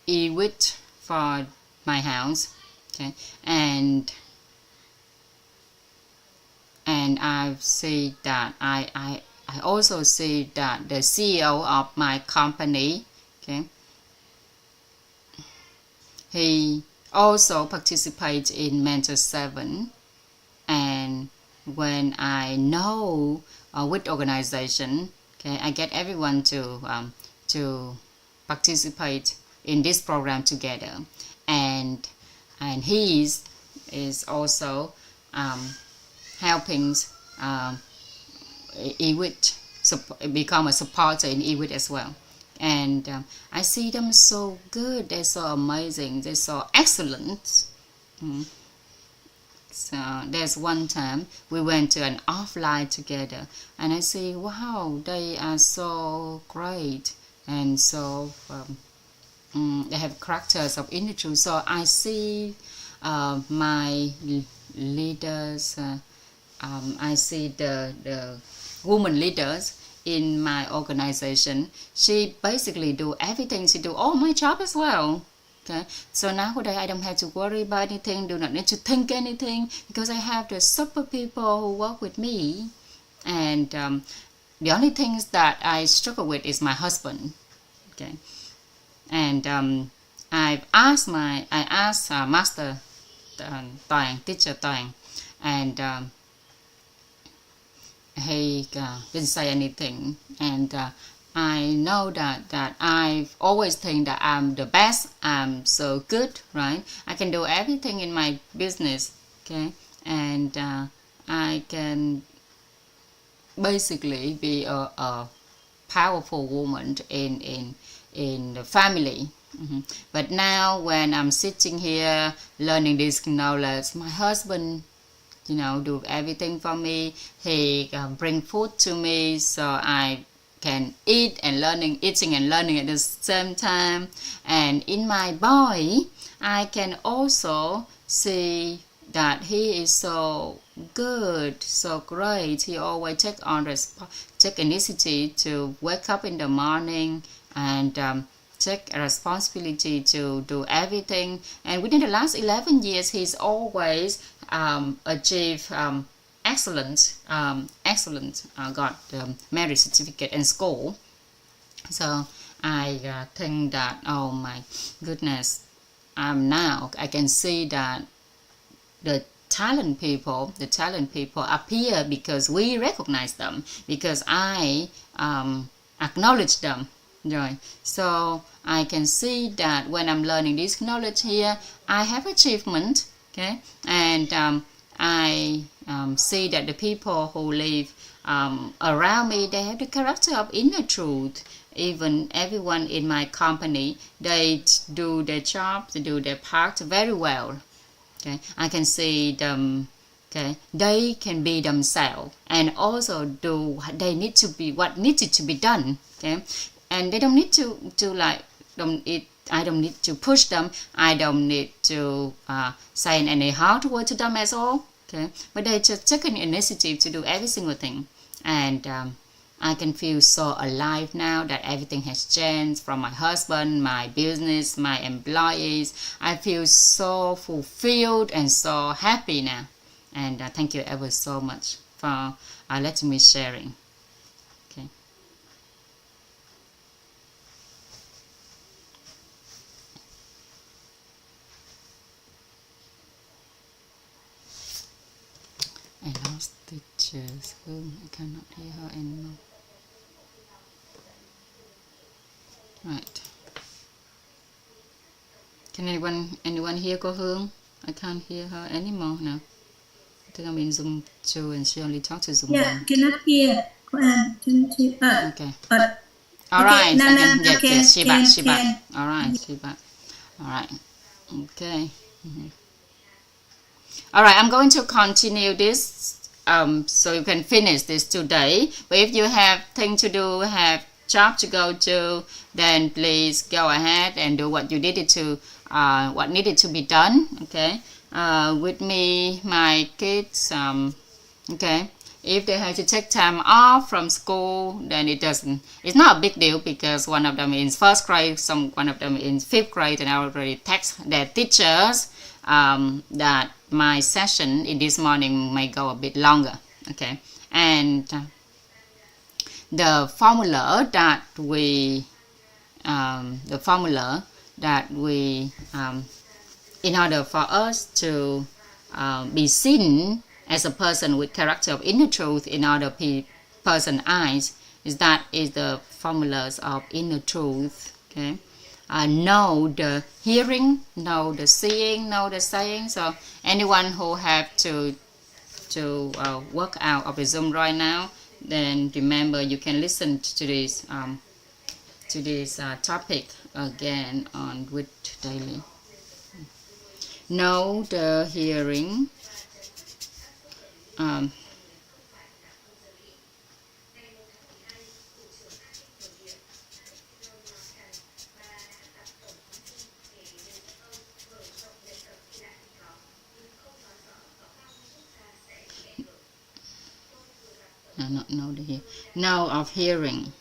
e-wit for my house. Okay, and I see that I also see that the CEO of my company, okay, he also participates in Mentor 7. And when I know which organization, okay, I get everyone to participate in this program together. And he is also helping e-wit become a supporter in e-wit as well. And I see them so good, they're so amazing, they're so excellent. So there's one time we went to an offline together, and I see, wow, they are so great, and so they have characters of individuals. So I see my leaders, I see the woman leaders in my organization. She basically do everything. She do all my job as well. Okay, so nowadays I don't have to worry about anything, do not need to think anything, because I have the super people who work with me. And the only things that I struggle with is my husband. Okay, and I asked Master Teacher Toàn, and he didn't say anything. And I know that I've always think that I'm the best, I'm so good, right? I can do everything in my business, okay? And I can basically be a powerful woman in the family. But now when I'm sitting here learning this knowledge, my husband, do everything for me. He bring food to me, so I can eating and learning at the same time. And in my boy, I can also see that he is so good, so great. He always take initiative to wake up in the morning and take a responsibility to do everything. And within the last 11 years, he's always achieved excellent, got the merit certificate in school. So I think that, oh my goodness, now I can see that the talent people appear because we recognize them, because I acknowledge them. Right. So I can see that when I'm learning this knowledge here, I have achievement. Okay, and I see that the people who live around me, they have the character of inner truth. Even everyone in my company, they do their job, they do their part very well. Okay, I can see them. Okay, they can be themselves and also do what they need to be, what needed to be done. Okay, and they don't need to I don't need to push them. I don't need to say any hard word to them at all. Okay, but they just take an initiative to do every single thing. And I can feel so alive now that everything has changed from my husband, my business, my employees. I feel so fulfilled and so happy now. And thank you ever so much for letting me sharing. Okay. I lost teachers. I cannot hear her anymore. Right. Can anyone hear cô Hương? I can't hear her anymore now. I think I'm in Zoom 2 and she only talks to Zoom 1. Yeah, cannot hear. Okay. All okay, right. yes, she back. All right, she back. All right. Okay. All right, I'm going to continue this so you can finish this today. But if you have things to do, have job to go to, then please go ahead and do what you needed to, what needed to be done. Okay. With me, my kids. Okay. If they have to take time off from school, then it's not a big deal because one of them is first grade, one of them in 5th grade, and I already text their teachers that my session in this morning may go a bit longer. Okay, and the formula that we in order for us to be seen as a person with character of inner truth in other person's eyes, is the formulas of inner truth. Okay, know the hearing, know the seeing, know the saying. So anyone who have to work out of the Zoom right now, then remember you can listen to this topic again on with daily. Know the hearing. Know of hearing.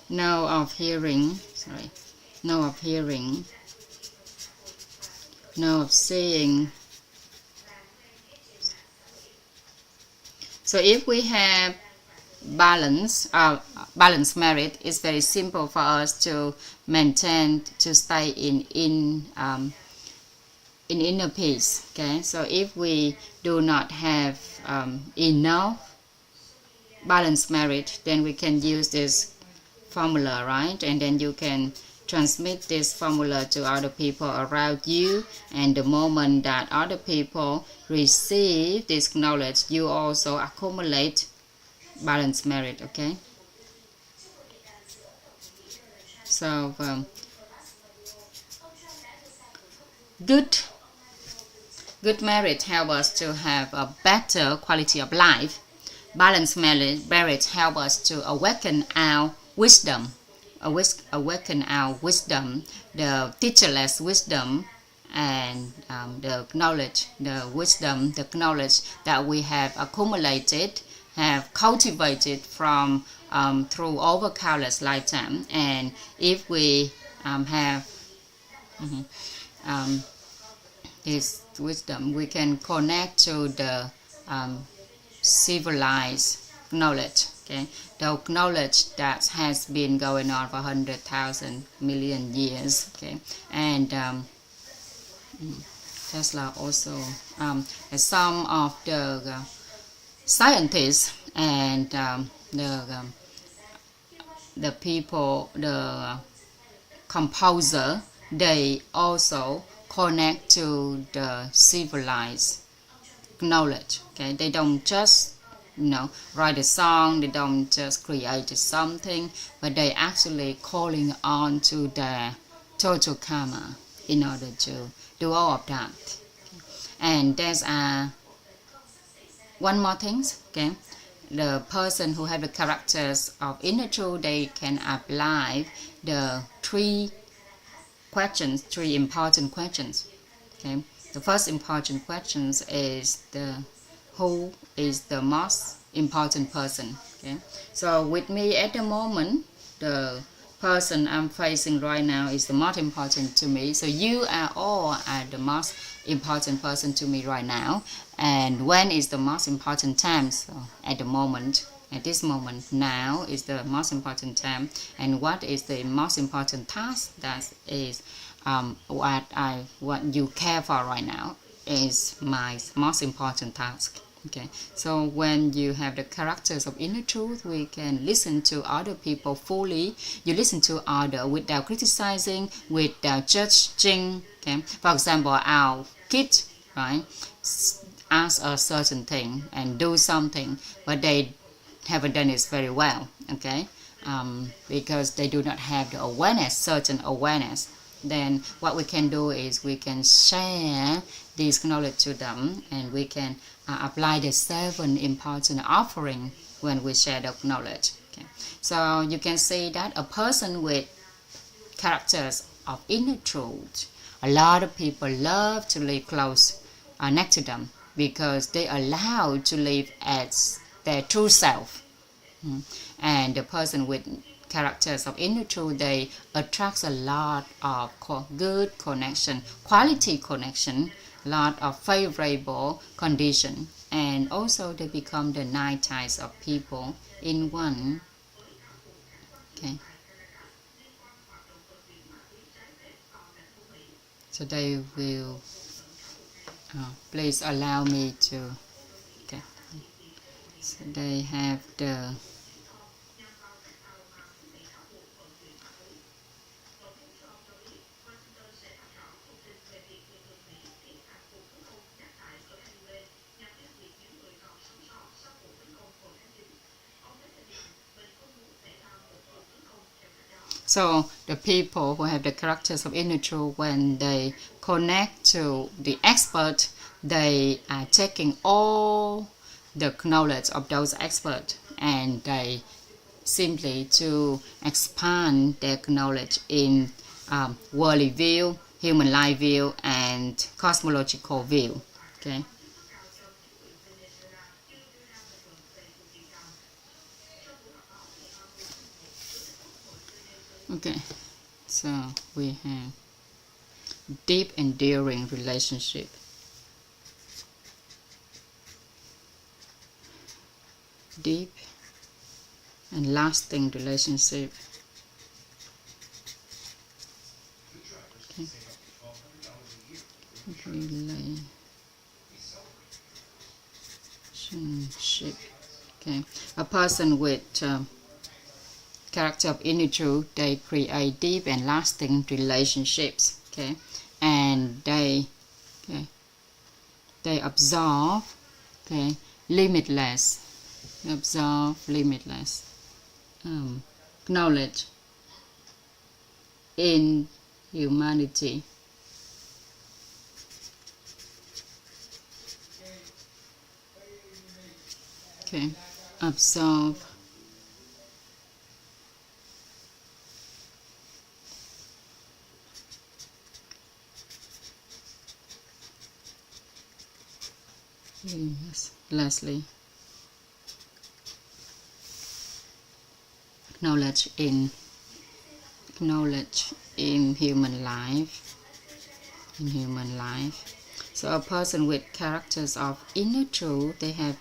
Know of hearing. Sorry. Know of hearing. Know of seeing. So if we have balance merit, it's very simple for us to maintain, to stay in inner peace. Okay, so if we do not have enough balance merit, then we can use this formula, right? And then you can transmit this formula to other people around you, and the moment that other people receive this knowledge, you also accumulate balance merit. Okay, so good merit help us to have a better quality of life. Balance merit help us to awaken our wisdom, the teacherless wisdom, and the knowledge that we have accumulated, have cultivated from through over countless lifetime. And if we have this wisdom, we can connect to the civilized knowledge. Okay, the knowledge that has been going on for 100,000 million years. Okay, and Tesla also, some of the scientists and the people, the composer, they also connect to the civilized knowledge. Okay, they don't just write a song, they don't just create something, but they actually calling on to the total karma in order to do all of that. Okay. And there's one more thing. Okay, the person who have the characters of inner truth, they can apply the three important questions. Okay, the first important question is who is the most important person. Okay, so with me at the moment, the person I'm facing right now is the most important to me. So you are all the most important person to me right now. And when is the most important time? So at the moment, at this moment now is the most important time. And what is the most important task? That is what you care for right now is my most important task. Okay, so when you have the characters of inner truth, we can listen to other people fully. You listen to others without criticizing, without judging. Okay, for example, our kids, right, ask a certain thing and do something, but they haven't done it very well. Okay, because they do not have the awareness, certain awareness. Then what we can do is we can share this knowledge to them, and we can apply the 7 important offering when we share the knowledge. Okay. So you can see that a person with characters of inner truth, a lot of people love to live close next to them because they are allowed to live as their true self. And the person with characters of inner truth, they attract a lot of good connection, quality connection, lot of favorable condition, and also they become the 9 types of people in one. Okay, so they will please allow me to. Okay, so they have the So the people who have the characters of inner truth, when they connect to the expert, they are taking all the knowledge of those experts, and they simply to expand their knowledge in worldly view, human life view, and cosmological view. Okay. Okay, so we have deep enduring relationship. Deep and lasting relationship. Okay. Relationship. Okay, a person with character of inner truth, they create deep and lasting relationships. Okay, and they absorb limitless knowledge in humanity. Okay, absorb lastly knowledge in human life. So a person with characters of inner truth, they have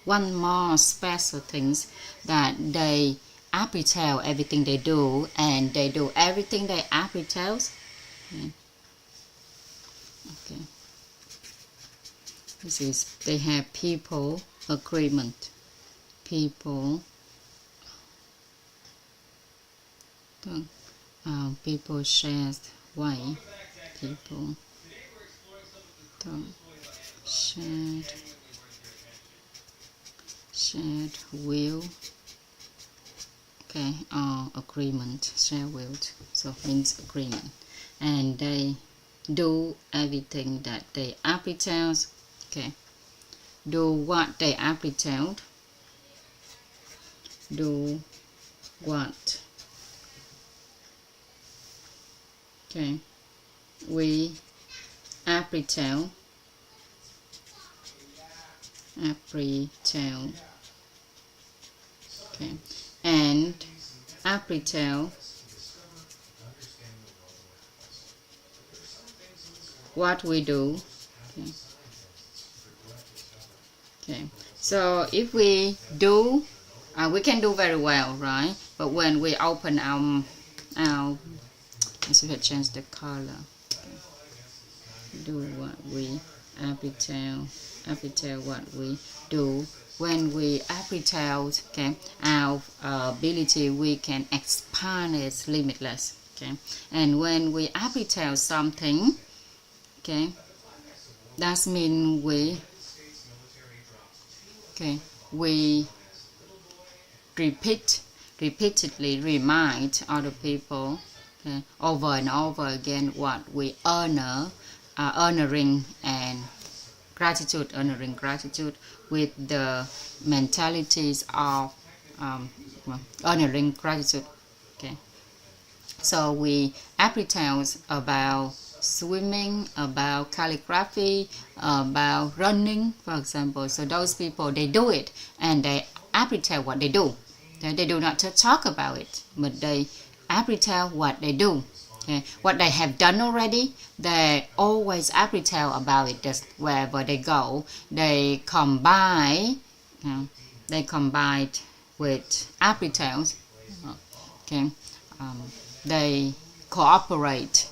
one more special things, that they apprehend everything they do, and they do everything they apprehend. Okay. This is, they have people agreement. People shared way. People shared will. Okay, agreement, shared will. So means agreement, and they do everything that they apprehend. Okay, do what they apprehend. Do what? Okay, we apprehend appreciate. Okay, and appreciate what we do. Okay. Okay, so if we do, we can do very well, right? But when we open our let's see if I change the color. Okay. Do what we appreciate what we do. When we appreciate, okay, our ability, we can expand it limitless. Okay, and when we appreciate something, okay, that means we repeatedly remind other people, okay, over and over again what we honoring gratitude with the mentalities of honoring gratitude. Okay, so we appreciate about swimming, about calligraphy, about running, for example. So those people, they do it and they appreciate what they do. They do not just talk about it, but they appreciate what they do. Okay. What they have done already, they always appreciate about it. Just wherever they go, they combine with appreciate. Okay, they coordinate,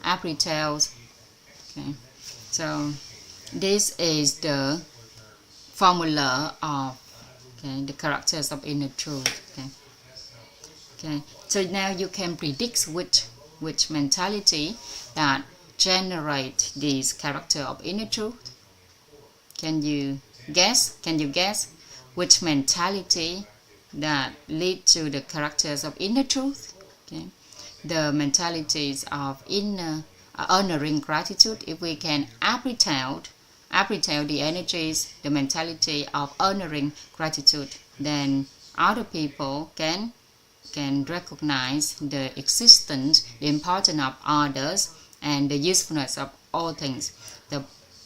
appreciate. Okay, so this is the formula of the characters of inner truth. Okay, so now you can predict which mentality that generate this character of inner truth. Can you guess which mentality that lead to the characters of inner truth? Okay, the mentalities of inner honoring gratitude. If we can appreciate the energies, the mentality of honoring gratitude, then other people can recognize the existence, the importance of others, and the usefulness of all things. The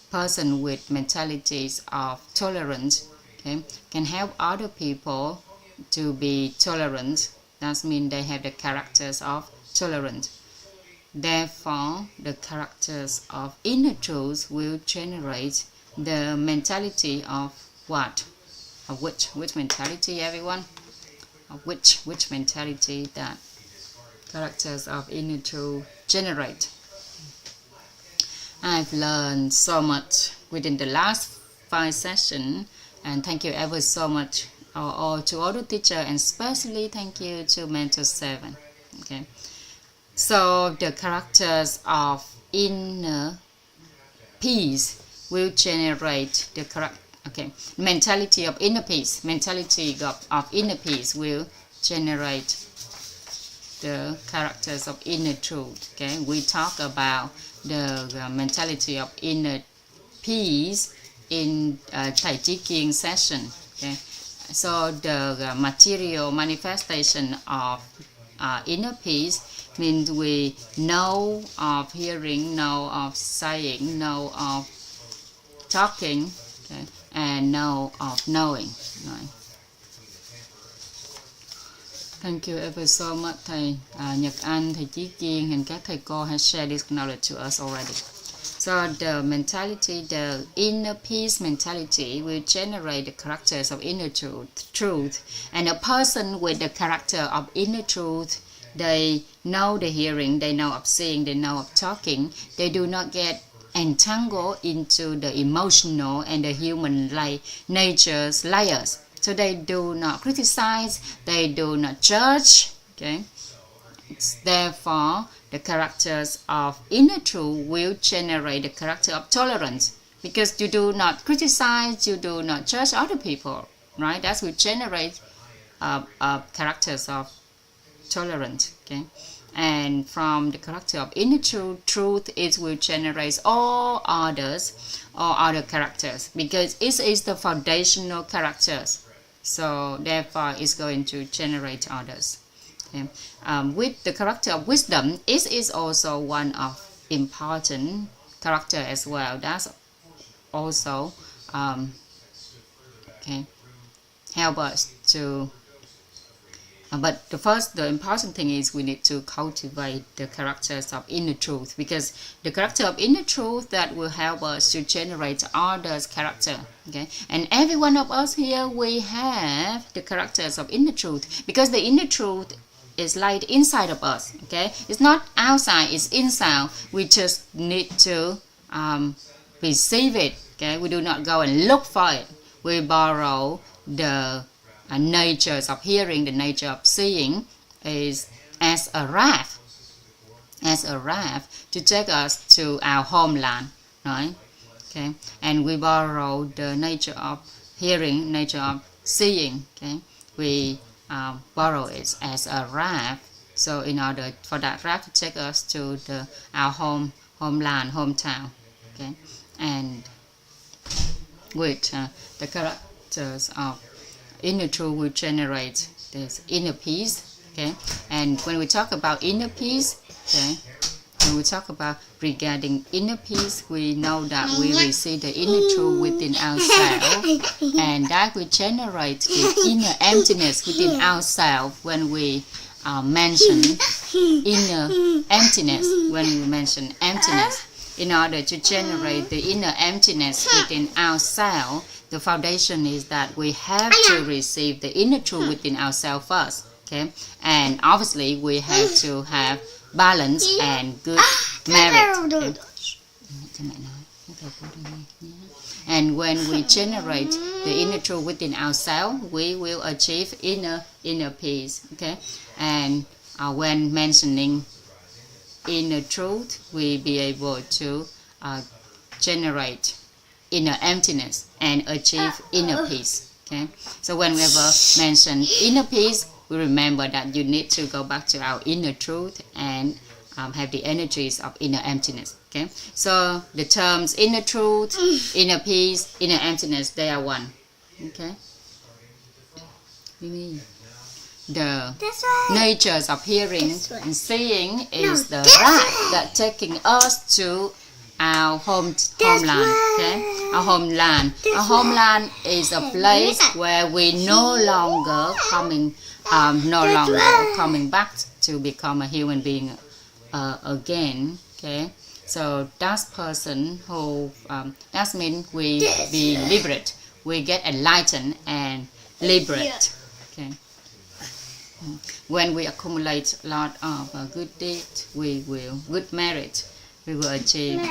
person with mentalities of tolerance, okay, can help other people to be tolerant. That means they have the characters of tolerance. Therefore, the characters of inner truth will generate the mentality of what? Of which mentality, everyone? Of which mentality that characters of inner truth generate? I've learned so much within the last 5 sessions, and thank you ever so much to all the teachers, and especially thank you to Mentor 7. Okay, so the characters of inner peace will generate the mentality of inner peace. Mentality of inner peace will generate the characters of inner truth. Okay, we talk about the mentality of inner peace in Tai Chi Kieng session. Okay, so the material manifestation of inner peace means we know of hearing, know of saying, know of talking, okay, and know of knowing. Right. Thank you ever so much, thầy Nhật Anh, thầy Chí Kiên, and các thầy cô have shared this knowledge to us already. So the mentality, the inner peace mentality will generate the characters of inner truth. And a person with the character of inner truth, they know the hearing, they know of seeing, they know of talking. They do not get entangled into the emotional and the human nature's layers. So they do not criticize, they do not judge. Okay. Therefore, the characters of inner truth will generate the character of tolerance, because you do not criticize, you do not judge other people, right? That will generate characters of tolerance. Okay, and from the character of inner truth, it will generate all other characters, because it is the foundational characters. So therefore, it's going to generate others. Okay. With the character of wisdom, it is also one of important character as well. That's also help us to. But the important thing is we need to cultivate the characters of inner truth, because the character of inner truth that will help us to generate others' character. Okay, and every one of us here, we have the characters of inner truth, because the inner truth is laid inside of us. Okay, it's not outside, it's inside. We just need to receive it. Okay, we do not go and look for it. We borrow the natures of hearing, the nature of seeing, is as a raft to take us to our homeland, right? Okay, and we borrow the nature of hearing, nature of seeing. Okay, we borrow it as a raft. So in order for that raft to take us to our homeland, hometown. Okay, and with the characters of inner truth will generate this inner peace. Okay, and when we talk about inner peace, okay, when we talk about regarding inner peace, we know that we receive the inner truth within ourselves, and that will generate the inner emptiness within ourselves. When we mention inner emptiness, in order to generate the inner emptiness within ourselves, the foundation is that we have to receive the inner truth within ourselves first. Okay, and obviously we have to have balance and good merit. Okay? And when we generate the inner truth within ourselves, we will achieve inner peace. Okay, and when mentioning inner truth, we be able to generate inner emptiness and achieve inner peace. Okay, so whenever mention inner peace, we remember that you need to go back to our inner truth and have the energies of inner emptiness. Okay, so the terms inner truth, inner peace, inner emptiness, they are one. Okay, the natures of hearing and seeing is the raft that taking us to our homeland. Okay, our homeland is a place where we no longer coming back to become a human being again. Okay, so that person who that means we be liberate, we get enlightened and liberate. Okay, when we accumulate a lot of good deeds, good merit, we will achieve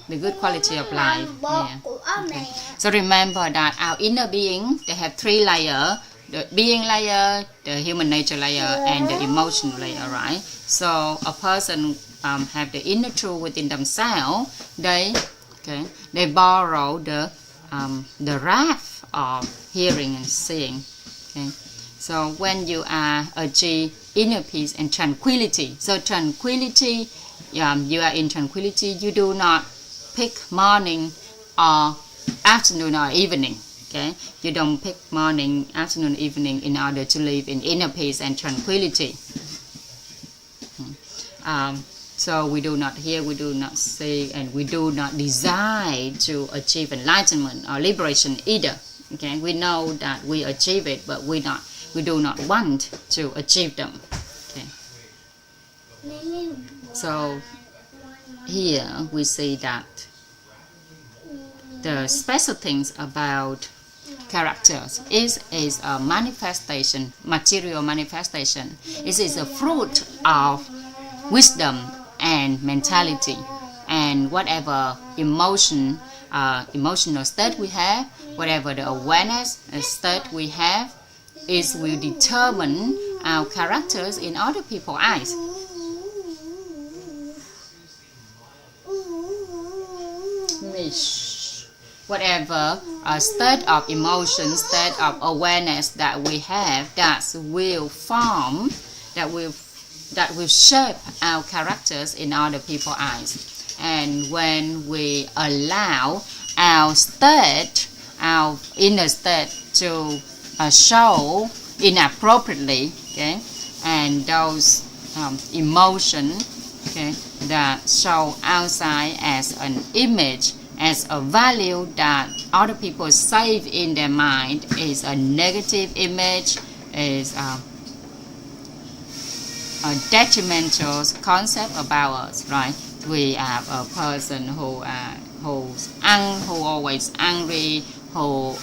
the good quality of life. Yeah. Okay. So remember that our inner being, they have three layers: the being layer, the human nature layer, and the emotional layer, right? So a person have the inner truth within themselves. They borrow the raft of hearing and seeing. Okay. So when you are achieve inner peace and tranquility, so tranquility, you are in tranquility. You do not pick morning or afternoon or evening. Okay, you don't pick morning, afternoon, evening in order to live in inner peace and tranquility. So we do not hear, we do not see, and we do not desire to achieve enlightenment or liberation either. Okay, we know that we achieve it, but we do not want to achieve them. Okay. So here we see that the special things about characters is a manifestation, material manifestation. It is a fruit of wisdom and mentality, and whatever emotional state we have, whatever the awareness state we have, it will determine our characters in other people's eyes. Whatever state of emotion, state of awareness that we have, that will form, that will shape our characters in other people's eyes. And when we allow our state, our inner state to show inappropriately, okay, and those emotions, okay, that show outside as an image as a value that other people save in their mind is a negative image, is a detrimental concept about us, right? We have a person who always angry, who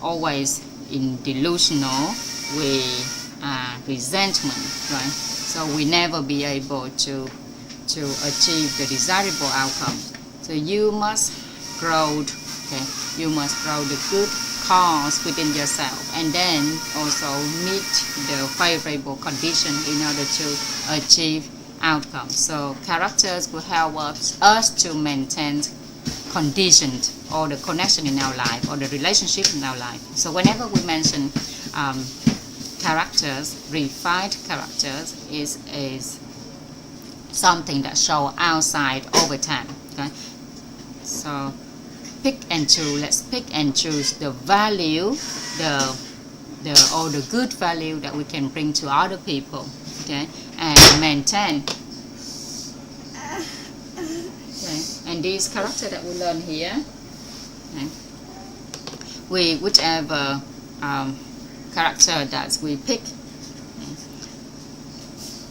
always in delusional with resentment, right? So we never be able to achieve the desirable outcome. So you must grow, okay? You must grow the good cause within yourself, and then also meet the favorable condition in order to achieve outcomes. So characters will help us to maintain conditioned or the connection in our life or the relationship in our life. So whenever we mention characters, refined characters is something that show outside over time. Okay, so pick and choose. Let's pick and choose the value, the good value that we can bring to other people. Okay, and maintain. Okay, and these characters that we learn here, okay, whichever character that we pick,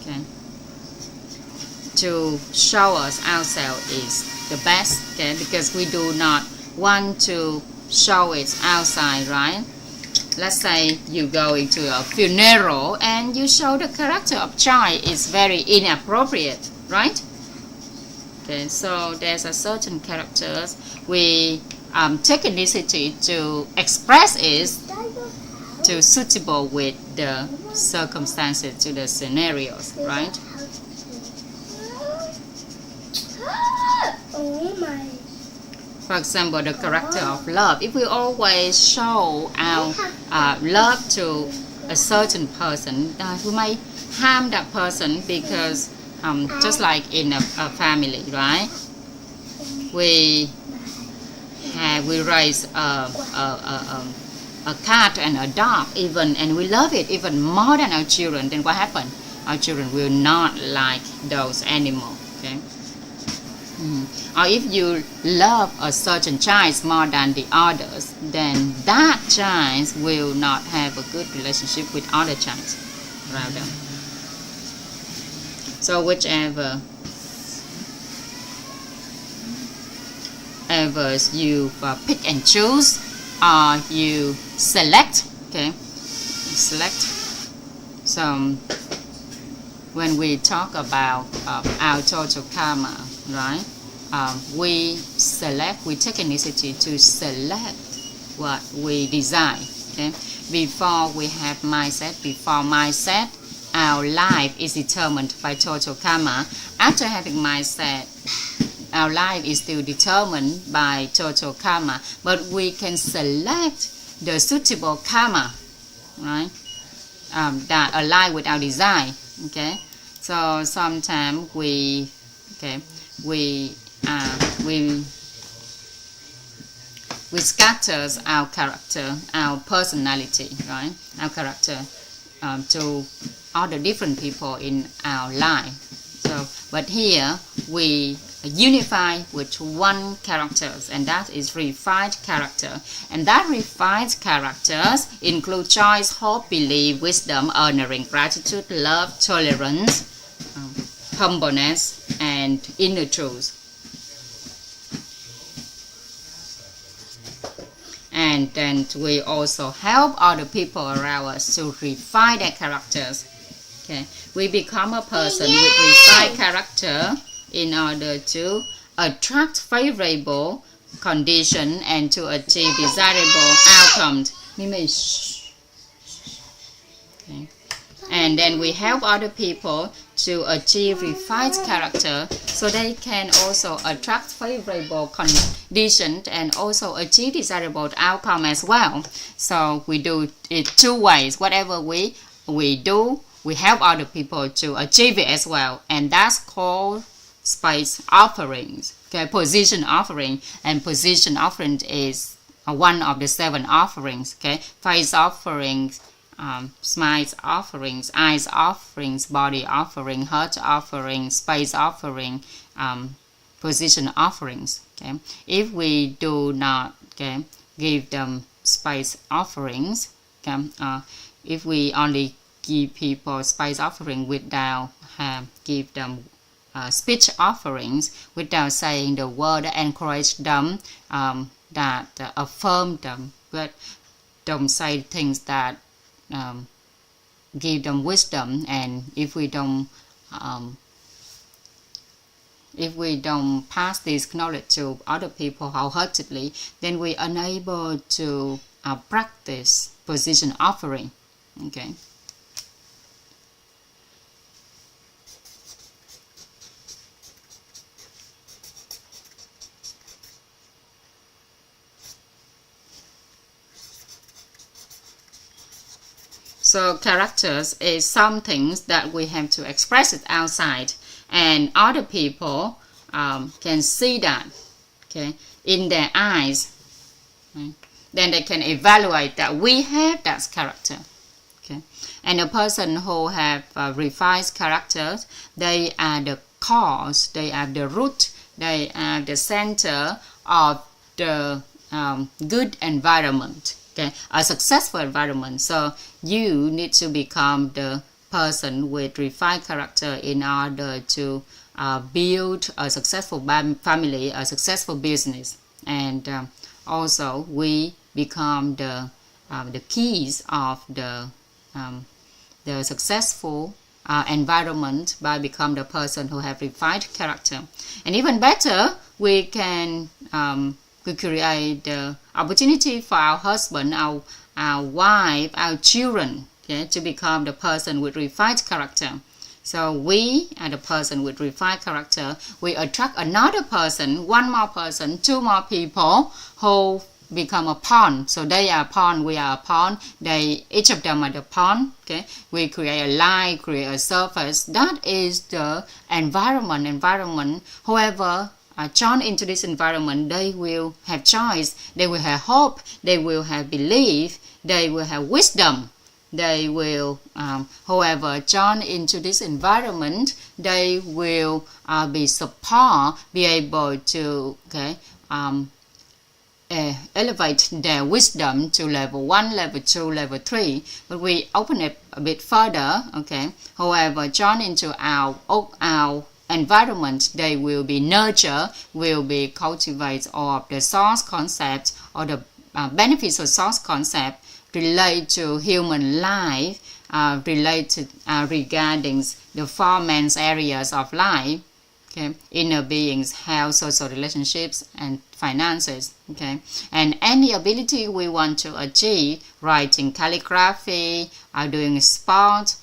okay, to show us ourselves is the best, okay, because we do not want to show it outside, right? Let's say you go into a funeral and you show the character of joy, is very inappropriate, right? Okay, so there's a certain characters we take initiative to express it to suitable with the circumstances, to the scenarios, right? For example, the character of love. If we always show our love to a certain person, we may harm that person because just like in a family, right? We raise a cat and a dog, even, and we love it even more than our children. Then what happens? Our children will not like those animals. Okay. Or if you love a certain child more than the others, then that child will not have a good relationship with other child around them. So whichever you pick and choose, or you select, okay, select. So when we talk about our total karma, right, we take initiative to select what we desire. Okay, before we have mindset, our life is determined by total karma. After having mindset, our life is still determined by total karma, but we can select the suitable karma, right, that align with our desire. Okay, so sometimes we scatters our character, our personality, right, our character to other different people in our life. So, but here we unify with one character, and that is refined character. And that refined characters include choice, hope, belief, wisdom, honoring, gratitude, love, tolerance, humbleness, and inner truth. And then we also help other people around us to refine their characters. Okay, we become a person with refined character in order to attract favorable condition and to achieve desirable outcomes. Okay. And then we help other people to achieve refined character so they can also attract favorable conditions and also achieve desirable outcome as well. So we do it two ways. Whatever we do, we help other people to achieve it as well, and that's called space offerings. Okay, position offering, and position offering is one of the 7 offerings. Okay, face offerings, smiles offerings, eyes offerings, body offering, heart offering, space offering, position offerings. Okay, if we do not give them space offerings, if we only give people space offering without give them speech offerings, without saying the word that encourage them, that affirm them, but don't say things that give them wisdom, and if we don't pass this knowledge to other people wholeheartedly, then we're unable to practice position offering. Okay. So characters is something that we have to express it outside, and other people can see that, okay, in their eyes. Right? Then they can evaluate that we have that character. Okay, and a person who have refined characters, they are the cause, they are the root, they are the center of the good environment. Okay, a successful environment. So you need to become the person with refined character in order to build a successful family, a successful business, and also we become the keys of the successful environment by become the person who have refined character. And even better, we can we create the opportunity for our husband, our wife, our children, okay, to become the person with refined character. So we are the person with refined character. We attract another person, one more person, two more people who become a pawn. So they are a pawn, we are a pawn. Each of them are the pawn. Okay, we create a line, create a surface. That is the environment. Whoever join into this environment, they will have choice, they will have hope, they will have belief, they will have wisdom. They will, whoever join into this environment, they will be able to elevate their wisdom to level 1, level 2, level 3. But we open it a bit further. Okay, whoever join into our environment, they will be nurtured, will be cultivate all of the source concepts or the benefits of source concept relate to human life, related regarding the four main areas of life. Okay, inner beings, health, social relationships, and finances. Okay, and any ability we want to achieve, writing, calligraphy, doing sport,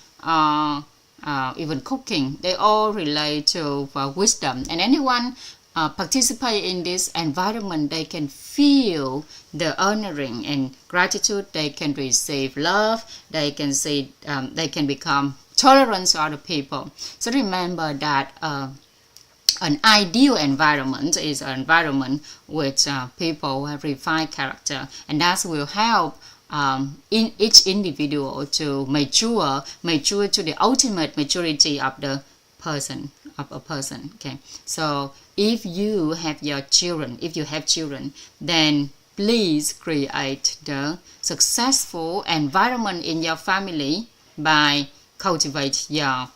even cooking, they all relate to wisdom. And anyone participate in this environment, they can feel the honoring and gratitude. They can receive love. They can see. They can become tolerant to other people. So remember that an ideal environment is an environment with people who have refined character, and that will help in each individual to mature to the ultimate maturity of the person, of a person. Okay, so if you have children, then please create the successful environment in your family by cultivate your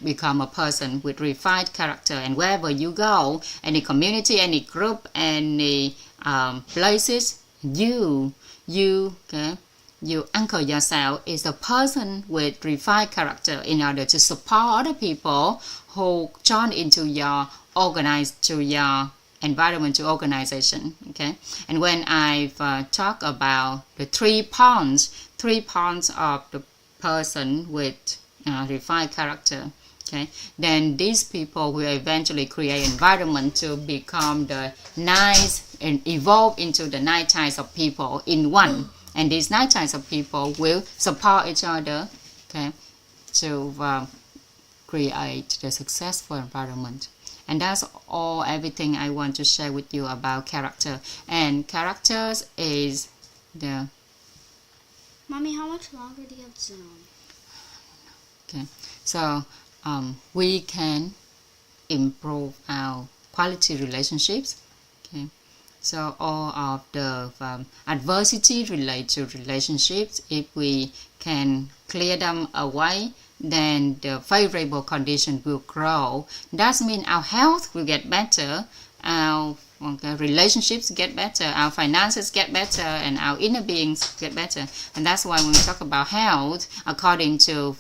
become a person with refined character. And wherever you go, any community, any group, any places, you anchor yourself as a person with refined character in order to support other people who join into your environment, to organization. Okay, and when I've talked about the three pawns of the person with refined character, okay, then these people will eventually create environment to become the nice and evolve into the 9 types of people in one. And these 9 types of people will support each other, okay, to create the successful environment. And that's everything I want to share with you about character. And characters is the... Mommy, how much longer do you have Zoom? Okay, so we can improve our quality relationships. Okay, so all of the adversity related to relationships, if we can clear them away, then the favorable condition will grow. That means our health will get better, our relationships get better, our finances get better, and our inner beings get better. And that's why when we talk about health, according to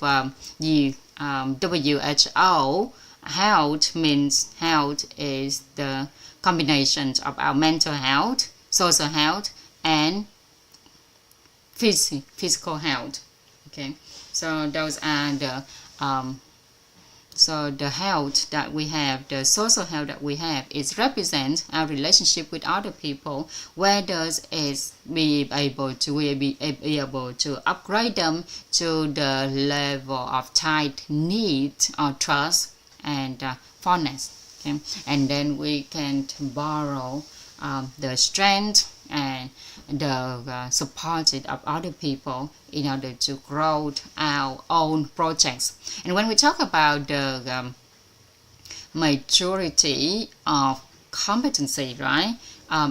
the WHO, health means health is the combination of our mental health, social health, and physical health. Okay, so those are the so the health that we have, the social health that we have, is represent our relationship with other people, whether it's be able to upgrade them to the level of tight need or trust and fondness. Okay? And then we can borrow the strength and the support of other people in order to grow our own projects. And when we talk about the maturity of competency, right?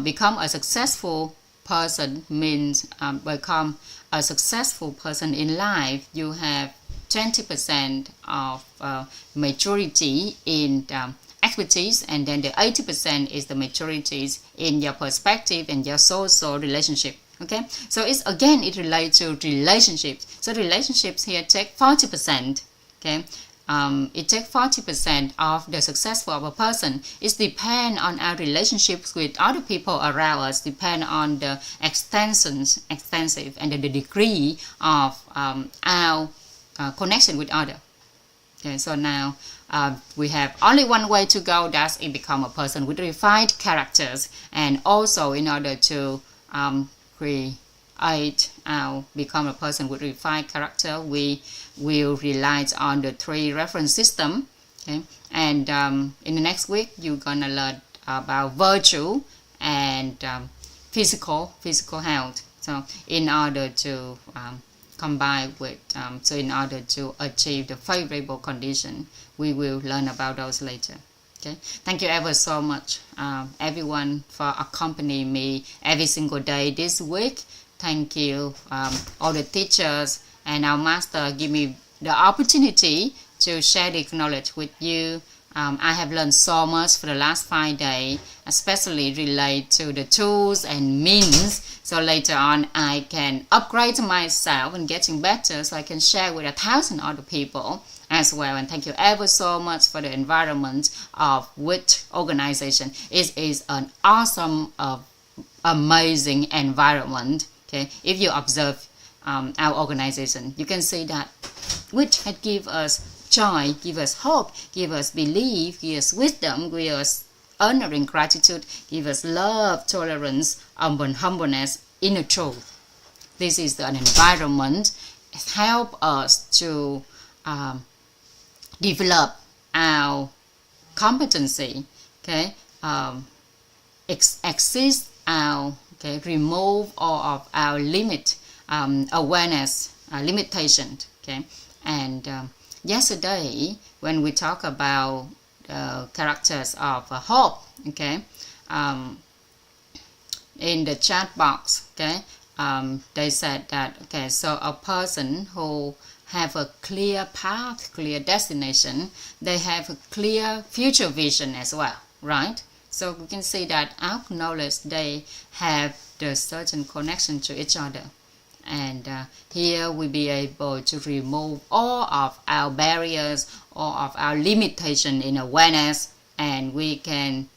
Become a successful person means become a successful person in life. You have 20% of maturity in expertise, and then the 80% is the maturities in your perspective and your social relationship. Okay, so it relates to relationships. So relationships here take 40%. Okay, it takes 40% of the success of a person. It depends on our relationships with other people around us, depend on the extensive and the degree of our connection with others. Okay, so now we have only one way to go, that's to become a person with refined characters. And also in order to become a person with refined character, we will rely on the 3 reference system. Okay, and in the next week you're gonna learn about virtue and physical health. So in order to combine with so in order to achieve the favorable condition, we will learn about those later. Okay, thank you ever so much everyone for accompanying me every single day this week. Thank you all the teachers and our master give me the opportunity to share this knowledge with you. I have learned so much for the last 5 days, especially related to the tools and means, so later on I can upgrade myself and getting better so I can share with 1,000 other people as well. And thank you ever so much for the environment of which organization. It is an awesome amazing environment. Okay, if you observe our organization, you can see that which had give us joy, give us hope, give us belief, give us wisdom, give us honoring gratitude, give us love, tolerance, humbleness, inner truth. This is an environment help us to develop our competency. Okay, exist our remove all of our awareness limitation. Okay, and yesterday when we talk about characters of hope, okay, in the chat box, okay, they said that so a person who have a clear path, clear destination, they have a clear future vision as well, right? So we can see that our knowledge, they have the certain connection to each other. And here we'll be able to remove all of our barriers, all of our limitation in awareness, and we can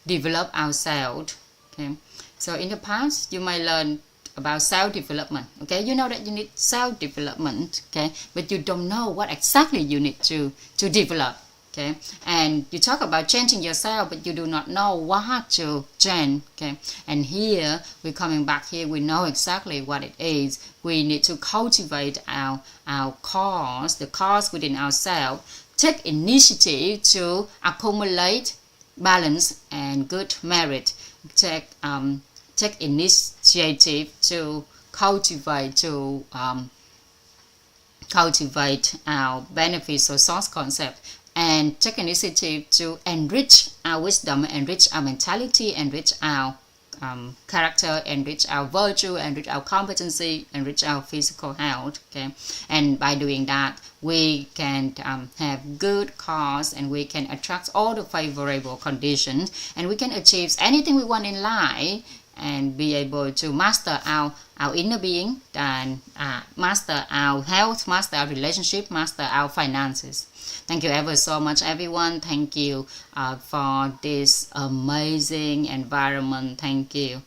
develop ourselves. Okay, so in the past you might learn about self-development. Okay, you know that you need self-development. Okay, but you don't know what exactly you need to develop. Okay, and you talk about changing yourself, but you do not know what to change. Okay, and here we're coming back here, we know exactly what it is. We need to cultivate our cause, the cause within ourselves, take initiative to accumulate balance and good merit, take initiative to cultivate our benefits or source concept, and take initiative to enrich our wisdom, enrich our mentality, enrich our character, enrich our virtue, enrich our competency, enrich our physical health. Okay, and by doing that, we can have good cause, and we can attract all the favorable conditions, and we can achieve anything we want in life, and be able to master our inner being, and master our health, master our relationship, master our finances. Thank you ever so much, everyone. Thank you for this amazing environment. Thank you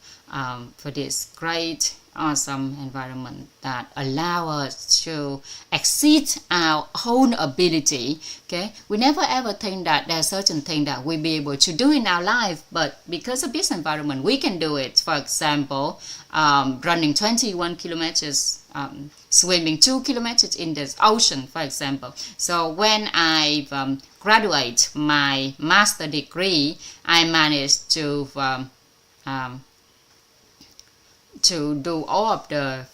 for this great, awesome environment that allow us to exceed our own ability. Okay, we never ever think that there's certain thing that we'll be able to do in our life, but because of this environment, we can do it. For example, running 21 kilometers, swimming 2 kilometers in the ocean, for example. So when I graduate my master degree, I managed to do all of the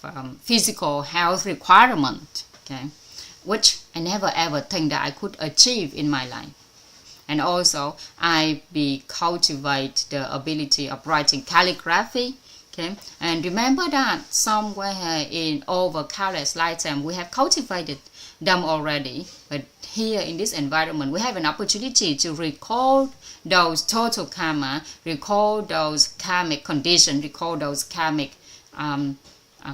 physical health requirement, okay, which I never ever think that I could achieve in my life. And also I cultivate the ability of writing calligraphy. Okay, and remember that somewhere in over countless lifetime we have cultivated them already, but here in this environment we have an opportunity to recall those total karma, recall those karmic conditions, recall those karmic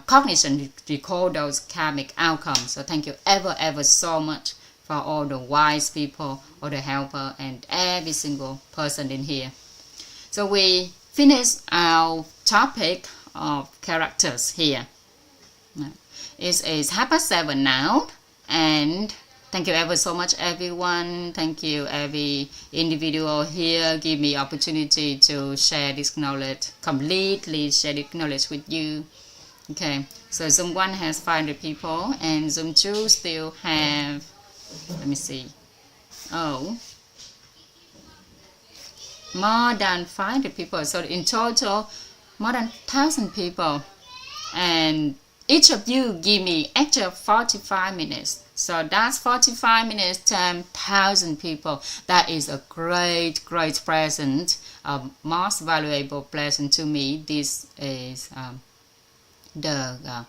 cognition, recall those karmic outcomes. So thank you ever so much for all the wise people, all the helper, and every single person in here. So we finish our topic of characters here. It is 7:30 now, and thank you ever so much, everyone. Thank you every individual here. Give me opportunity to share this knowledge, completely share this knowledge with you. Okay, so Zoom 1 has 500 people, and Zoom 2 still have, let me see, more than 500 people. So in total, more than 1,000 people. And each of you give me extra 45 minutes. So that's 45 minutes times 1,000 people. That is a great present, a most valuable present to me. This is the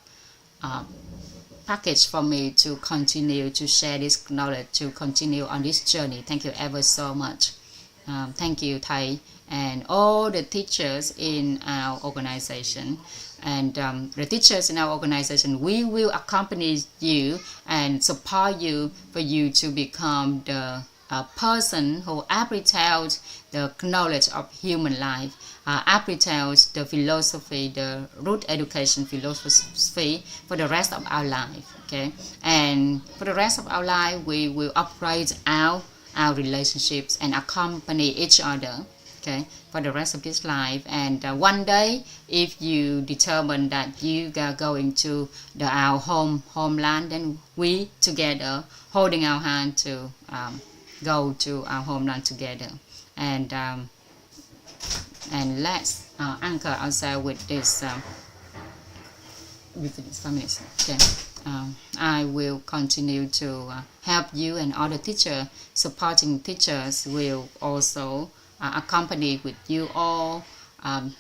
package for me to continue to share this knowledge, to continue on this journey. Thank you ever so much. Thank you, Thầy, and all the teachers in our organization. And the teachers in our organization, we will accompany you and support you for you to become the person who appreciates the knowledge of human life, appreciates the philosophy, the root education philosophy for the rest of our life. Okay, and for the rest of our life, we will upgrade our relationships and accompany each other, okay, for the rest of this life. And one day, if you determine that you are going to our homeland, then we together holding our hand to go to our homeland together. And let's anchor ourselves with this within 5 minutes. Okay. I will continue to help you, and other teachers, supporting teachers, will also accompany with you all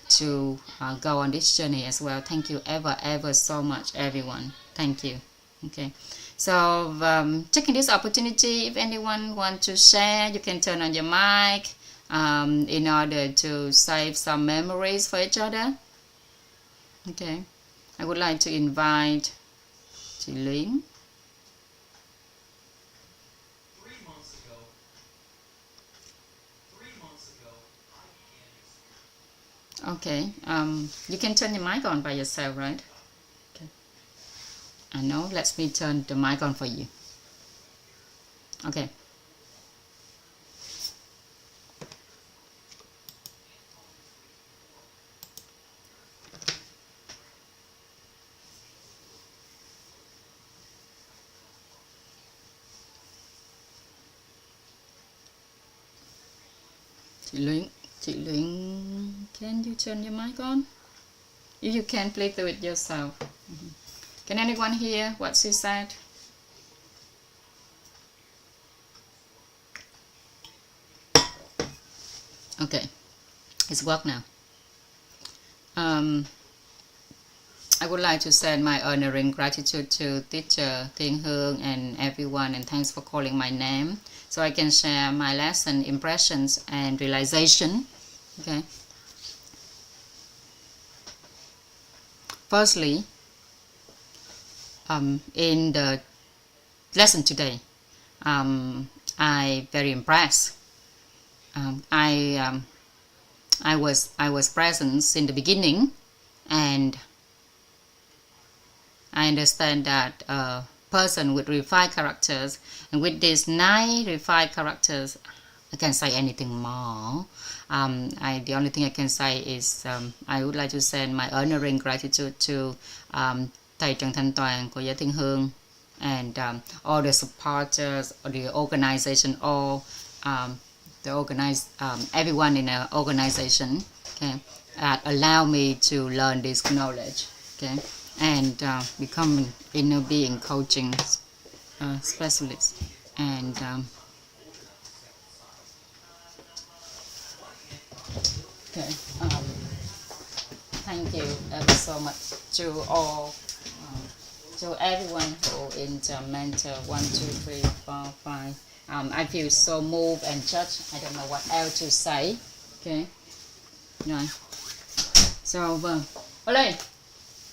to go on this journey as well. Thank you ever so much, everyone. Thank you. Okay, so taking this opportunity, if anyone wants to share, you can turn on your mic in order to save some memories for each other. Okay, I would like to invite Luyến. 3 months ago, Okay, you can turn your mic on by yourself, right? Okay. I know, let me turn the mic on for you. Okay. Chị Luyến, can you turn your mic on? If you can, please do it yourself. Can anyone hear what she said? Okay, it's work now. I would like to send my honoring gratitude to teacher Thiên Hương and everyone, and thanks for calling my name so I can share my lesson impressions and realization. Okay. Firstly, in the lesson today, I very impressed. I was present in the beginning, and I understand that a person with refined characters, and with these 9 refined characters, I can't say anything more. The only thing I can say is I would like to send my honoring gratitude to thầy Trần Thanh Toàn của Giáo Thiên Hương, and all the supporters, or the organization, all everyone in the organization, okay, allow me to learn this knowledge, okay, and become an inner being coaching specialist. And okay, thank you ever so much to all, to everyone who is mentor 1, 2, 3, 4, 5. I feel so moved and touched. I don't know what else to say. Okay, right. So, Olay.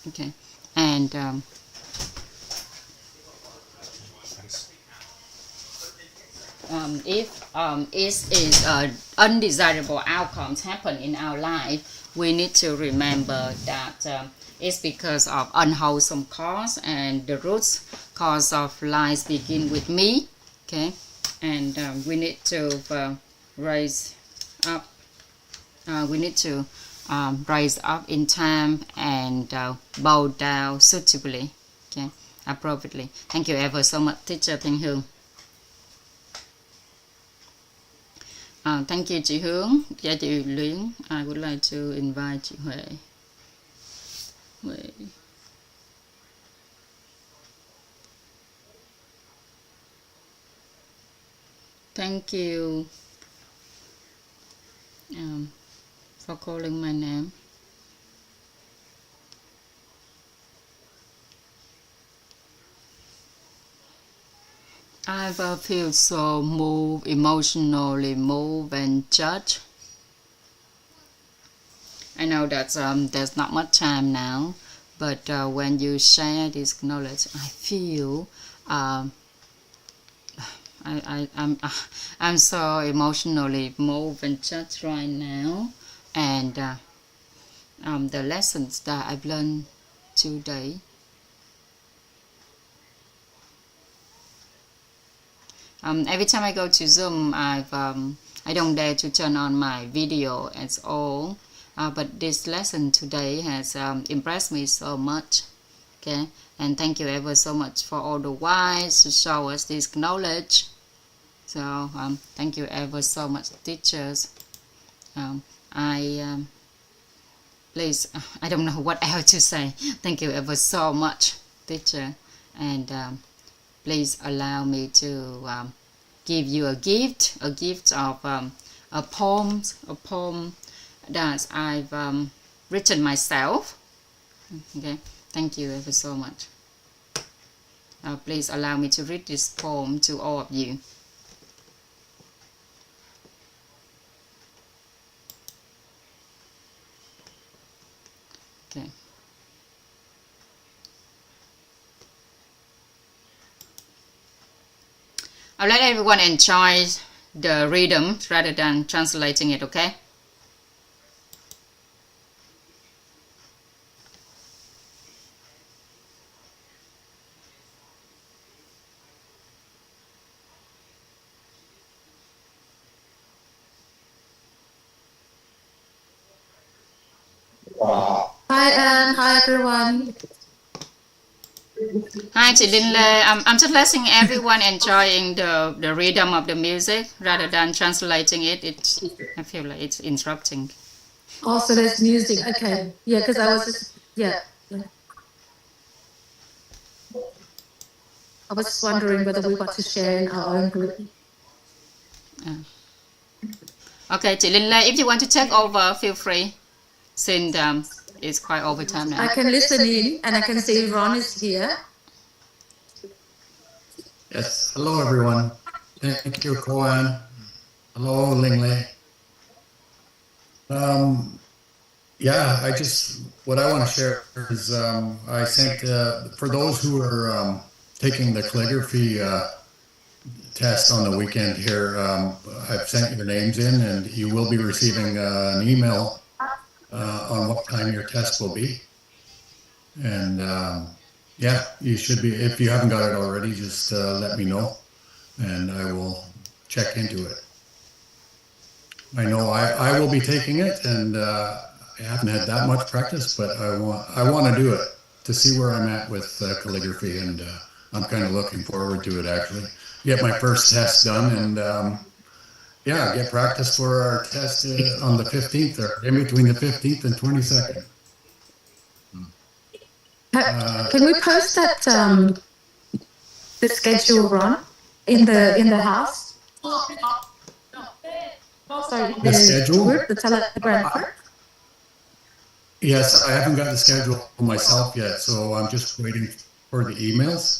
Okay, and if undesirable outcomes happen in our life, we need to remember that it's because of unwholesome cause, and the root cause of lies begin with me. Okay, and we need to raise up. We need to rise up in time and bow down suitably, okay, appropriately. Thank you ever so much, teacher Thiên Hương. Thank you, chị Hướng và chị Luyến. I would like to invite chị Huệ. Thank you for calling my name. I feel so moved, emotionally moved and touched. I know that there's not much time now, but when you share this knowledge, I feel I'm so emotionally moved and touched right now, and the lessons that I've learned today. Every time I go to Zoom, I don't dare to turn on my video at all. But this lesson today has impressed me so much. Okay, and thank you ever so much for all the wise to show us this knowledge. So thank you ever so much, teachers. Please, I don't know what else to say. Thank you ever so much, teacher, and please allow me to give you a gift of a poem that I've written myself. Okay, thank you ever so much. Please allow me to read this poem to all of you. Okay. I'll let everyone enjoy the rhythm rather than translating it, okay? Hi Anne, hi everyone. Hi, chị Linh Lê. I'm just letting everyone enjoying the rhythm of the music rather than translating it. I feel like it's interrupting. Also, there's music. Okay, yeah, because I was just, yeah. I was just wondering whether we got to share in our own group. Okay, chị Linh Lê, if you want to take over, feel free. Since it's quite over time now. I can listen in, and I can see Ron is here. Yes. Hello, everyone. Thank you, Koan. Hello, Lingley. Yeah, what I want to share is I sent, for those who are taking the calligraphy test on the weekend here, I've sent your names in, and you will be receiving an email on what time your test will be. And yeah, you should be, if you haven't got it already, just let me know and I will check into it. I know I will be taking it, and I haven't had that much practice, but I want to do it to see where I'm at with calligraphy, and I'm kind of looking forward to it, actually. Get my first test done, and yeah, get practice for our test on the 15th, or in between the 15th and 22nd. Can we post that the schedule, Ron, in the house? Sorry, The schedule? group, the Telegram group. Yes, I haven't got the schedule myself yet, so I'm just waiting for the emails.